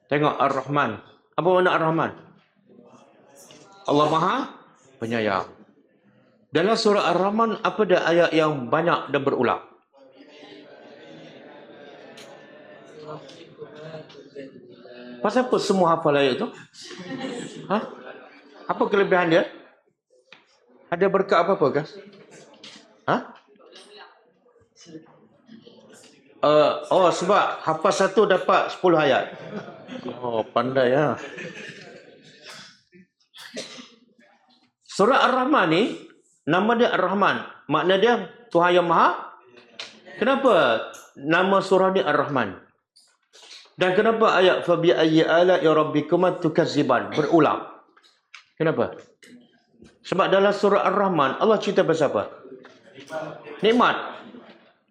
Tengok Ar-Rahman. Apa makna Ar-Rahman? Allah Maha Penyayang. Dalam surah Ar-Rahman apa dah ayat yang banyak dan berulang? Pasal apa semua hafal ayat tu? Ha? Apa kelebihan dia? Ada berkat apa-apa kan? Ha? Sebab hafal satu dapat 10 ayat. Oh, pandai ya. Surah Ar-Rahman ni, nama dia Ar-Rahman. Makna dia Tuhan Yang Maha. Kenapa nama surah ni Ar-Rahman? Dan kenapa ayat fabi ayyi ala'i rabbikuma tukazziban berulang? Kenapa? Sebab dalam surah Ar-Rahman Allah cerita pasal apa? Nikmat.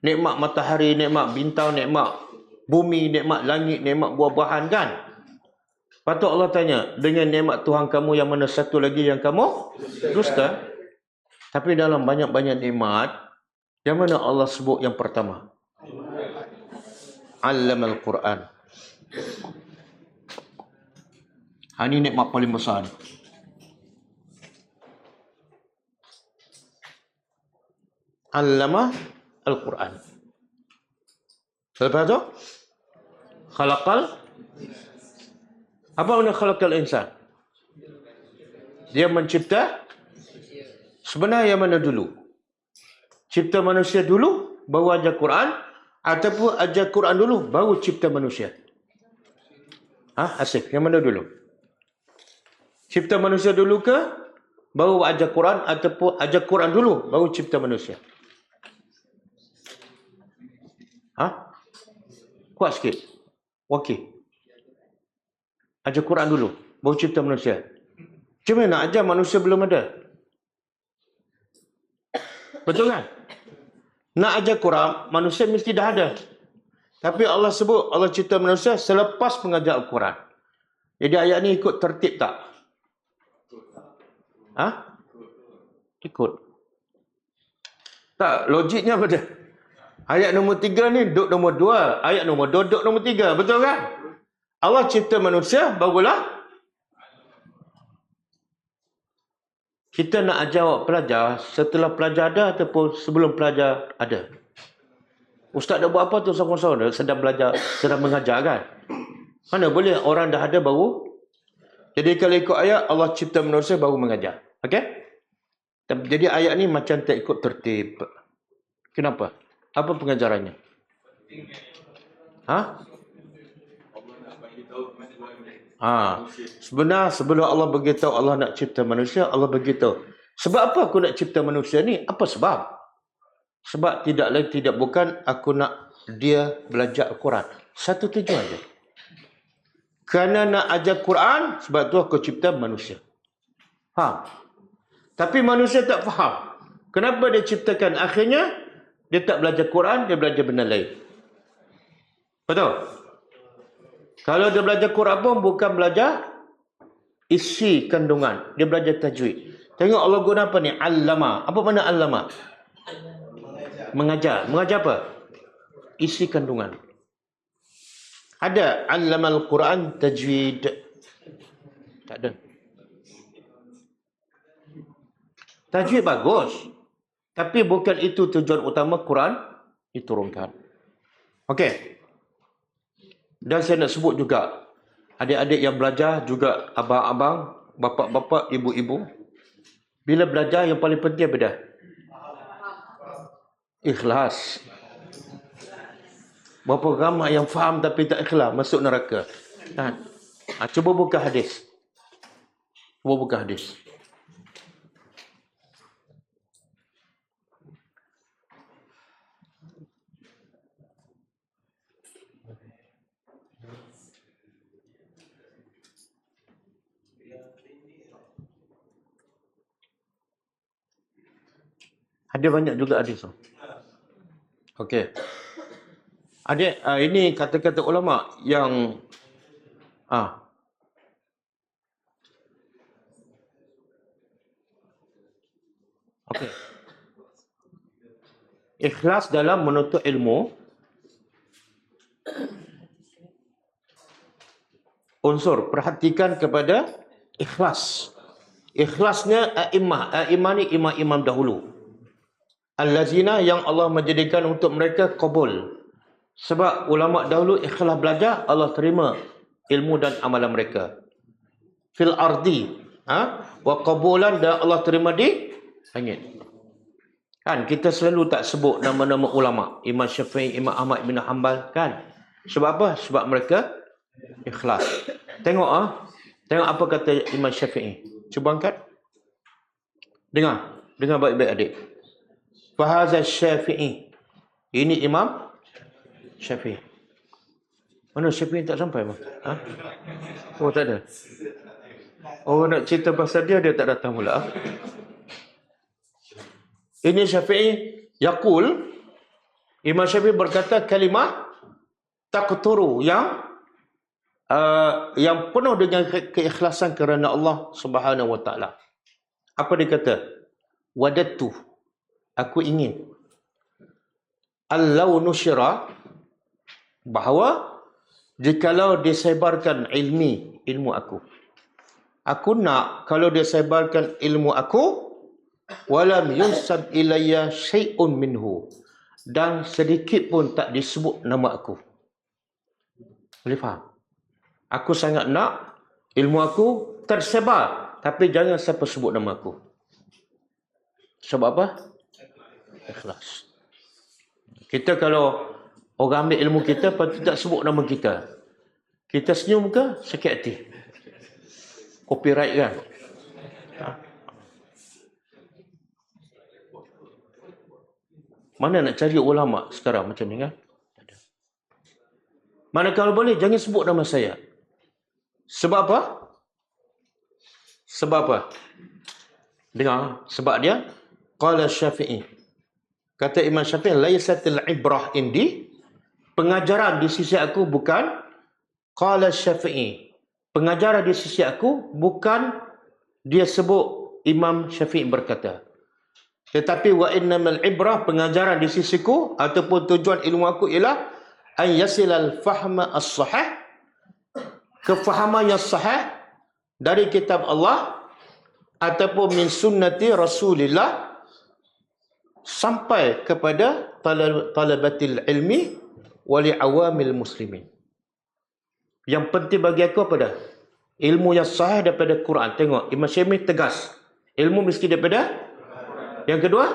Nikmat matahari, nikmat bintang, nikmat bumi, nikmat langit, nikmat buah-buahan kan? Patut Allah tanya, dengan nikmat Tuhan kamu yang mana satu lagi yang kamu dusta? Tapi dalam banyak-banyak nikmat, yang mana Allah sebut yang pertama? Allamal Quran. Ini nikmat paling besar. Allama Al-Quran. Lepas tu khalaqal. Apa makna khalaqal insan? Dia mencipta. Sebenarnya yang mana dulu? Cipta manusia dulu baru ajar Quran, ataupun ajar Quran dulu baru cipta manusia? Asif, yang mana dulu? Cipta manusia dulu ke baru ajar Quran, ataupun ajar Quran dulu baru cipta manusia? Kuat sikit. Okey. Ajar Quran dulu baru cipta manusia. Macam mana nak ajar manusia belum ada? Betul kan? Nak ajar Quran manusia mesti dah ada. Tapi Allah sebut Allah cipta manusia selepas mengajar Al-Quran. Jadi ayat ni ikut tertib tak? Ikut. Tak, logiknya apa dia? Ayat nombor 3 ni duduk nombor 2. Ayat nombor 2 duduk nombor 3. Betul kan? Allah cipta manusia, barulah kita nak ajar awak pelajar setelah pelajar ada ataupun sebelum pelajar ada. Ustaz dah buat apa tu sama-sama? Sedang belajar, sedang mengajar kan? Mana boleh orang dah ada baru? Jadi kalau ikut ayat, Allah cipta manusia baru mengajar. Okey? Jadi ayat ni macam tak ikut tertib. Kenapa? Apa pengajarannya? Sebenarnya sebelum Allah beritahu Allah nak cipta manusia, Allah beritahu. Sebab apa aku nak cipta manusia ni? Apa sebab? Sebab tidak lain tidak bukan aku nak dia belajar Al-Quran. Satu tujuan je. Kerana nak ajar Quran, sebab tu aku cipta manusia. Faham? Tapi manusia tak faham. Kenapa dia ciptakan? Akhirnya dia tak belajar Quran, dia belajar benda lain. Betul? Kalau dia belajar Quran pun bukan belajar isi kandungan. Dia belajar tajwid. Tengok Allah guna apa ni? Allama. Apa makna allama? Mengajar. Mengajar apa? Isi kandungan. Ada allamal Quran tajwid? Tak ada. Tajwid bagus. Tapi bukan itu tujuan utama Quran diturunkan. Okey. Dan saya nak sebut juga, adik-adik yang belajar, juga abang-abang, bapa-bapa, ibu-ibu, bila belajar yang paling penting apa dah? Ikhlas. Berapa ramai yang faham tapi tak ikhlas, masuk neraka. Kan? Cuba buka hadis. Cuba buka hadis. Ada banyak juga hadis. Okey. Adik, ini kata-kata ulama yang okey. Ikhlas dalam menuntut ilmu. Unsur, perhatikan kepada ikhlas. Ikhlasnya a'immah. A'immah ni imam-imam dahulu. Allazina yang Allah menjadikan untuk mereka qabul. Sebab ulama dahulu ikhlas belajar, Allah terima ilmu dan amalan mereka. Fil ardi, wa qabulan, dan Allah terima di langit. Kan kita selalu tak sebut nama-nama ulama, Imam Syafi'i, Imam Ahmad bin Hanbal, kan? Sebab apa? Sebab mereka ikhlas. Tengok tengok apa kata Imam Syafi'i. Cuba angkat. Dengar baik-baik adik. Fahaza Syafi'i. Ini Imam Syafi'i. Mana Syafi'i tak sampai bang? Oh tak ada. Oh nak cerita pasal dia tak datang pula. Ini Syafi'i yaqul, Imam Syafi'i berkata kalimah taqturu yang penuh dengan keikhlasan kerana Allah Subhanahu wa taala. Apa dia kata? Wadattu, aku ingin, allau nusyira, bahawa jikalau disebarkan ilmu aku nak kalau disebarkan ilmu aku, walam yunsab ilayya syai'un minhu, dan sedikit pun tak disebut nama aku. Boleh faham? Aku sangat nak ilmu aku tersebar, tapi jangan siapa sebut nama aku. Sebab apa? Ikhlas. Kita kalau orang ambil ilmu kita, lepas tu tak sebut nama kita, kita senyum ke? Sakit hati. Copyright kan? Mana nak cari ulama sekarang macam ni kan? Mana kalau boleh, jangan sebut nama saya. Sebab apa? Sebab apa? Dengar. Sebab dia, qala Syafi'i. Kata Imam Syafi'i, laisatil ibrah indi, pengajaran di sisi aku bukan, qala Syafi'i, pengajaran di sisi aku bukan dia sebut Imam Syafi'i berkata. Tetapi wa innamal ibrah, pengajaran di sisiku ataupun tujuan ilmu aku ialah an yasilal fahma as-sahih, kefahaman yang sahih dari kitab Allah ataupun min sunnati Rasulillah, sampai kepada talabatil ilmi wali awamil muslimin. Yang penting bagi aku apa dah? Ilmu yang sahih daripada Quran. Tengok Imam Syafi'i tegas, ilmu mesti daripada. Yang kedua,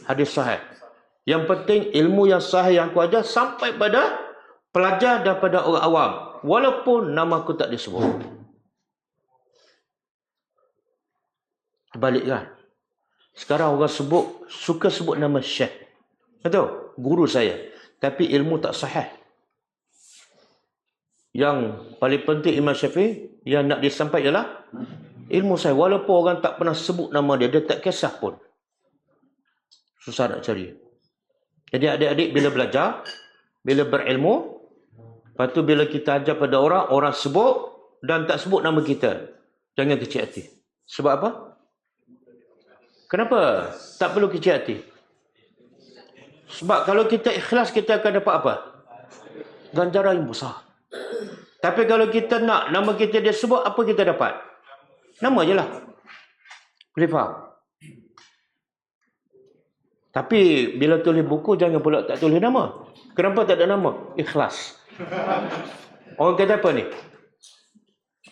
hadis sahih. Yang penting ilmu yang sahih yang aku ajar sampai pada pelajar daripada orang awam, walaupun nama aku tak disebut. Balik kan? Sekarang orang suka sebut nama Syekh. Betul? Guru saya. Tapi ilmu tak sahih. Yang paling penting Imam Syafi'i yang nak disampaikan ialah ilmu saya. Walaupun orang tak pernah sebut nama dia, dia tak kisah pun. Susah nak cari. Jadi adik-adik bila belajar, bila berilmu, lepas tu bila kita ajar pada orang, orang sebut, dan tak sebut nama kita, jangan kecil hati. Sebab apa? Kenapa tak perlu kecil hati? Sebab kalau kita ikhlas, kita akan dapat apa? Ganjaran yang besar. Tapi kalau kita nak nama kita dia sebut, apa kita dapat? Nama je lah. Boleh faham? Tapi bila tulis buku, jangan pula tak tulis nama. Kenapa tak ada nama? Ikhlas. Orang kata apa ni?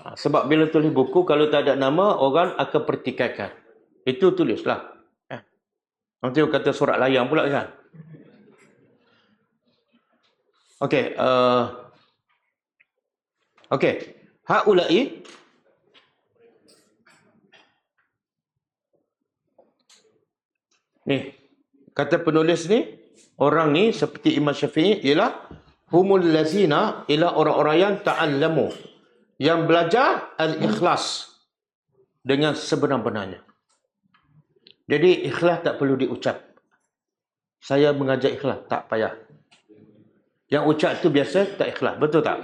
Sebab bila tulis buku, kalau tak ada nama, orang akan pertikaikan. Itu tulislah. Nanti orang kata surat layang pula kan? Okey. Okey. Haulai ni, kata penulis ni, orang ni seperti Imam Syafi'i ialah humul lazina, ialah orang-orang yang ta'allamu, yang belajar al-ikhlas dengan sebenar-benarnya. Jadi ikhlas tak perlu diucap. Saya mengajar ikhlas, tak payah. Yang ucap tu biasa tak ikhlas, betul tak?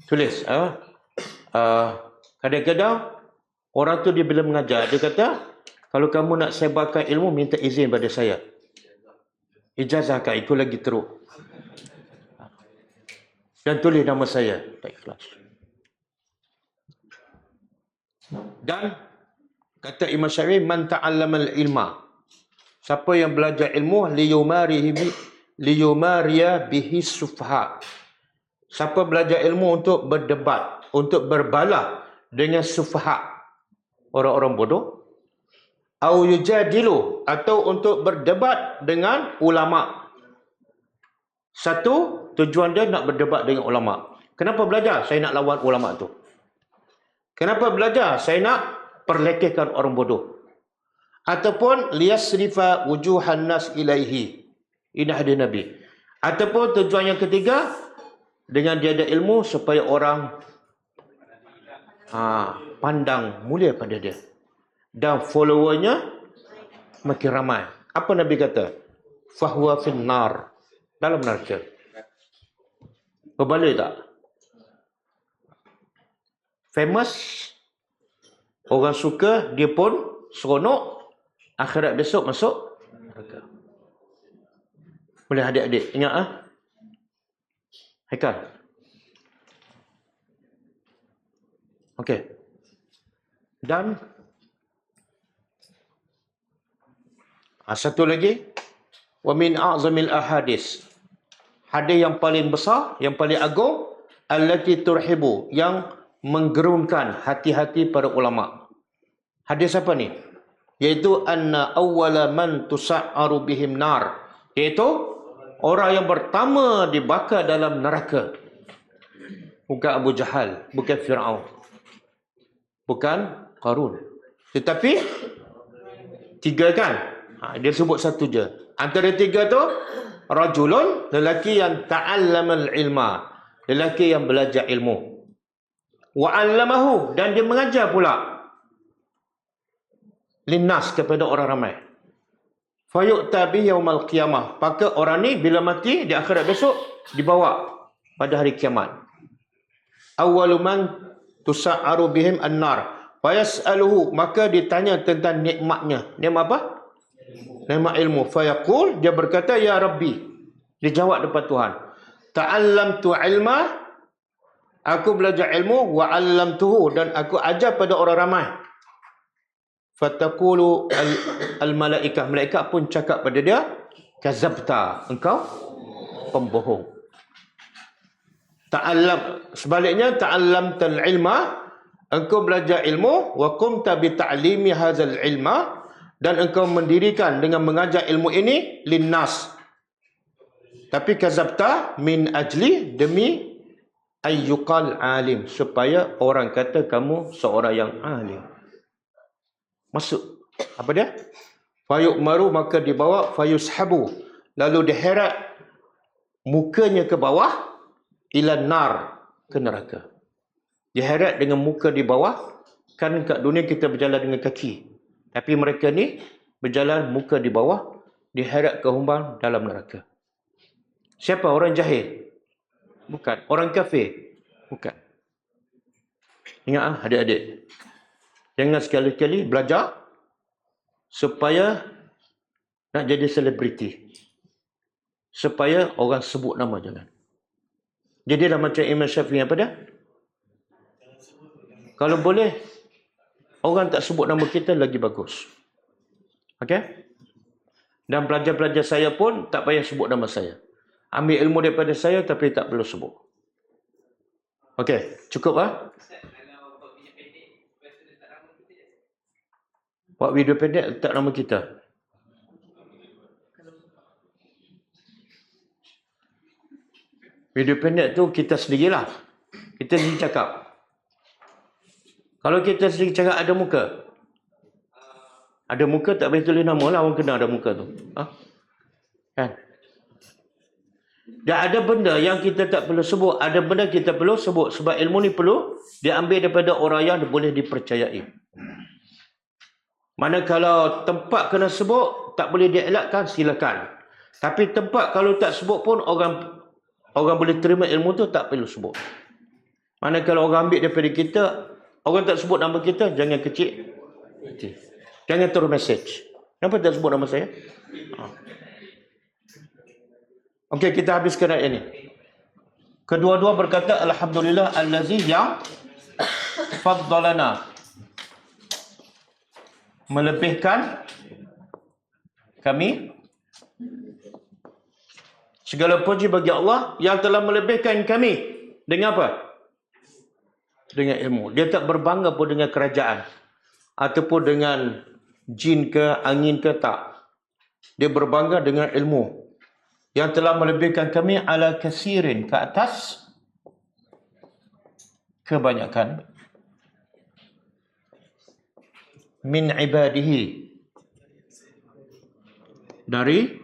Tulis. Kadang-kadang orang tu dia bila mengajar, dia kata, kalau kamu nak sebarkan ilmu, minta izin pada saya. Ijazahkan, itu lagi teruk. Dan tulis nama saya, tak ikhlas. Dan kata Imam Syafi'i, man ta'allamal ilma, siapa yang belajar ilmu, liyumariya bihi sufha, siapa belajar ilmu untuk berdebat, untuk berbalah dengan sufha, orang-orang bodoh, au yujadilu, atau untuk berdebat dengan ulama. Satu, tujuan dia nak berdebat dengan ulama. Kenapa belajar? Saya nak lawan ulama tu. Kenapa belajar? Saya nak perlekehkan orang bodoh. Ataupun liyasrifa wujuhan nas ilaihi. Ini hadis Nabi. Ataupun tujuan yang ketiga, dengan dia ada ilmu supaya orang pandang mulia pada dia. Dan followernya makin ramai. Apa Nabi kata? Fahuwa finnar, dalam neraka. Berbalik tak? Famous, orang suka, dia pun seronok, akhirat besok masuk neraka. Boleh adik-adik ingat Haikal? Okey. Dan satu lagi, wa min a'zamil ahadis, hadis yang paling besar, yang paling agung, allati turhibu, yang menggerunkan hati-hati para ulama. Hadis apa ni? Iaitu anna awwala man tusa'aru bihim nar, iaitu orang yang pertama dibakar dalam neraka bukan Abu Jahal, bukan Fir'aun, bukan Qarun, tetapi tiga kan? Dia sebut satu je. Antara tiga tu, rajulun, lelaki yang ta'allamal ilma, lelaki yang belajar ilmu. Wa 'allamahu, dan dia mengajar pula linnas, kepada orang ramai. Fayu'ta bi yaumal qiyamah, maka orang ni bila mati di akhirat besok dibawa pada hari kiamat. Awwalu man tusa'aru bihim an-nar, fayas'aluhu, maka ditanya tentang nikmatnya. Nikmat apa? Nikmat ilmu. Fayaqul, dia berkata, ya Rabbi, dia jawab depan Tuhan, ta'allamtu ilma, aku belajar ilmu, wa 'allamtuhu, dan aku ajar pada orang ramai. Fataqulu al-malaikah, malaikat pun cakap pada dia, kazabta, engkau pembohong. Sebaliknya, ta'allamtal ilma, engkau belajar ilmu, wa qumta bi ta'limi hadzal ilma, dan engkau mendirikan dengan mengajar ilmu ini linnas. Tapi kazabta min ajli, demi ayyuqal alim, supaya orang kata kamu seorang yang alim. Masuk apa dia? Fayu'maru, maka dibawa, fayushabu, lalu diheret mukanya ke bawah, ila nar, ke neraka. Diheret dengan muka di bawah. Kan kat dunia kita berjalan dengan kaki, tapi mereka ni berjalan muka di bawah, diheret ke humbang dalam neraka. Siapa? Orang jahil? Bukan. Orang kafir? Bukan. Ingat adik-adik. Jangan sekali-kali belajar supaya nak jadi selebriti. Supaya orang sebut nama jangan. Jadilah macam Imam Syafi'i apa dia? Kalau boleh, orang tak sebut nama kita lagi bagus. Okey? Dan pelajar-pelajar saya pun tak payah sebut nama saya. Ambil ilmu daripada saya tapi tak perlu sebut. Okey, cukup ah? Buat video pendek letak nama kita. Video pendek tu kita sendirilah. Kita sendiri cakap. Kalau kita sendiri cakap ada muka. Ada muka tak boleh tulis nama lah. Orang kena ada muka tu. Kan? Dan ada benda yang kita tak perlu sebut. Ada benda kita perlu sebut. Sebab ilmu ni perlu diambil daripada orang yang boleh dipercayai. Mana kalau tempat kena sebut, tak boleh dielakkan, silakan. Tapi tempat kalau tak sebut pun, orang boleh terima ilmu tu, tak perlu sebut. Mana kalau orang ambil daripada kita, orang tak sebut nama kita, jangan kecil. Jangan terus message. Kenapa tak sebut nama saya? Okey, kita habiskan ayat ini. Kedua-dua berkata, Alhamdulillah allazi yang faddalana. Melebihkan kami. Segala puji bagi Allah yang telah melebihkan kami. Dengan apa? Dengan ilmu. Dia tak berbangga pun dengan kerajaan. Ataupun dengan jin ke, angin ke, tak. Dia berbangga dengan ilmu. Yang telah melebihkan kami ala kasirin, ke atas kebanyakan. Min ibadihi. Dari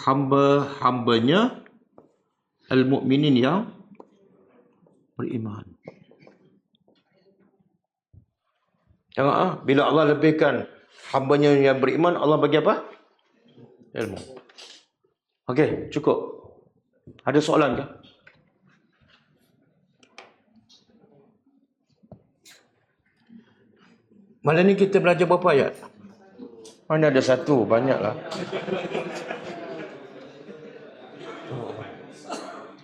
hamba-hambanya al-mu'minin yang beriman. Jangan bila Allah lebihkan hambanya yang beriman, Allah bagi apa? Ilmu. Okey, cukup. Ada soalan ke? Malam ni kita belajar berapa ayat? Mana ada satu, banyaklah.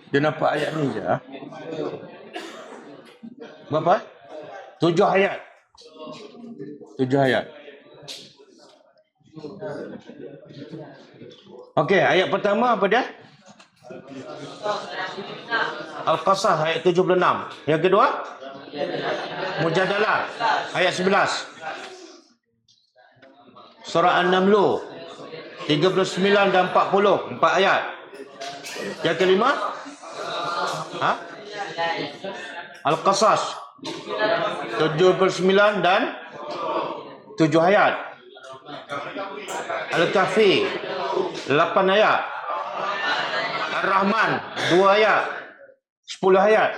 Dia nampak ayat ni je. Berapa? 7 ayat. 7 ayat. Okey, ayat pertama apa dia? Al-Qasas ayat 76. Yang kedua? Mujadalah ayat 11. Surah An-Naml 39 dan 40, 4 ayat. Yang kelima? Al-Qasas 79 dan 7 ayat. Al-Kahfi 8 ayat. Ar-Rahman 2 ayat. 10 ayat.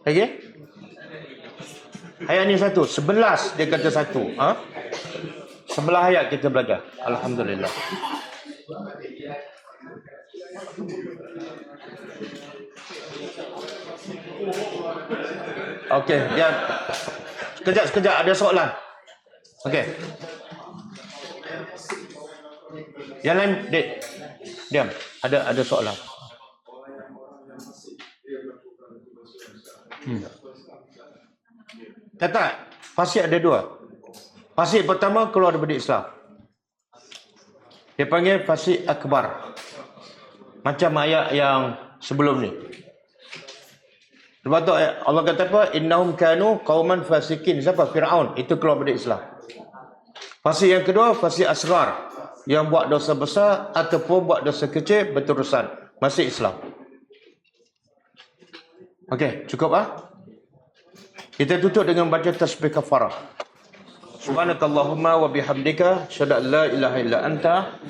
Okey? Ayat ni satu, 11 dia kata satu. 11 ayat kita belajar. Alhamdulillah. Okey, dia sekejap ada soalan. Okey. Yang lain, Dek. Diam. Ada soalan. Kata, fasih ada 2. Fasih pertama keluar daripada Islam. Dia panggil fasih akbar. Macam ayat yang sebelum ni. Lepas tu Allah kata apa? Innahum kanu qauman fasikin. Siapa? Fir'aun. Itu keluar dari Islam. Fasih yang kedua, fasih asghar. Yang buat dosa besar ataupun buat dosa kecil berterusan. Masih Islam. Okey, cukup Kita tutup dengan baca tasbih kafarah. Subhanakallahumma wa bihamdika asyhadu an la ilaha illa anta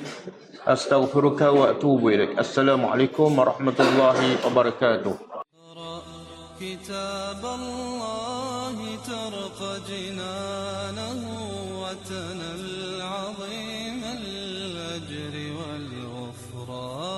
astaghfiruka wa atubu ilaik. Assalamualaikum warahmatullahi wabarakatuh. كتاب الله ترقى جنانه وتنى العظيم الأجر والغفران.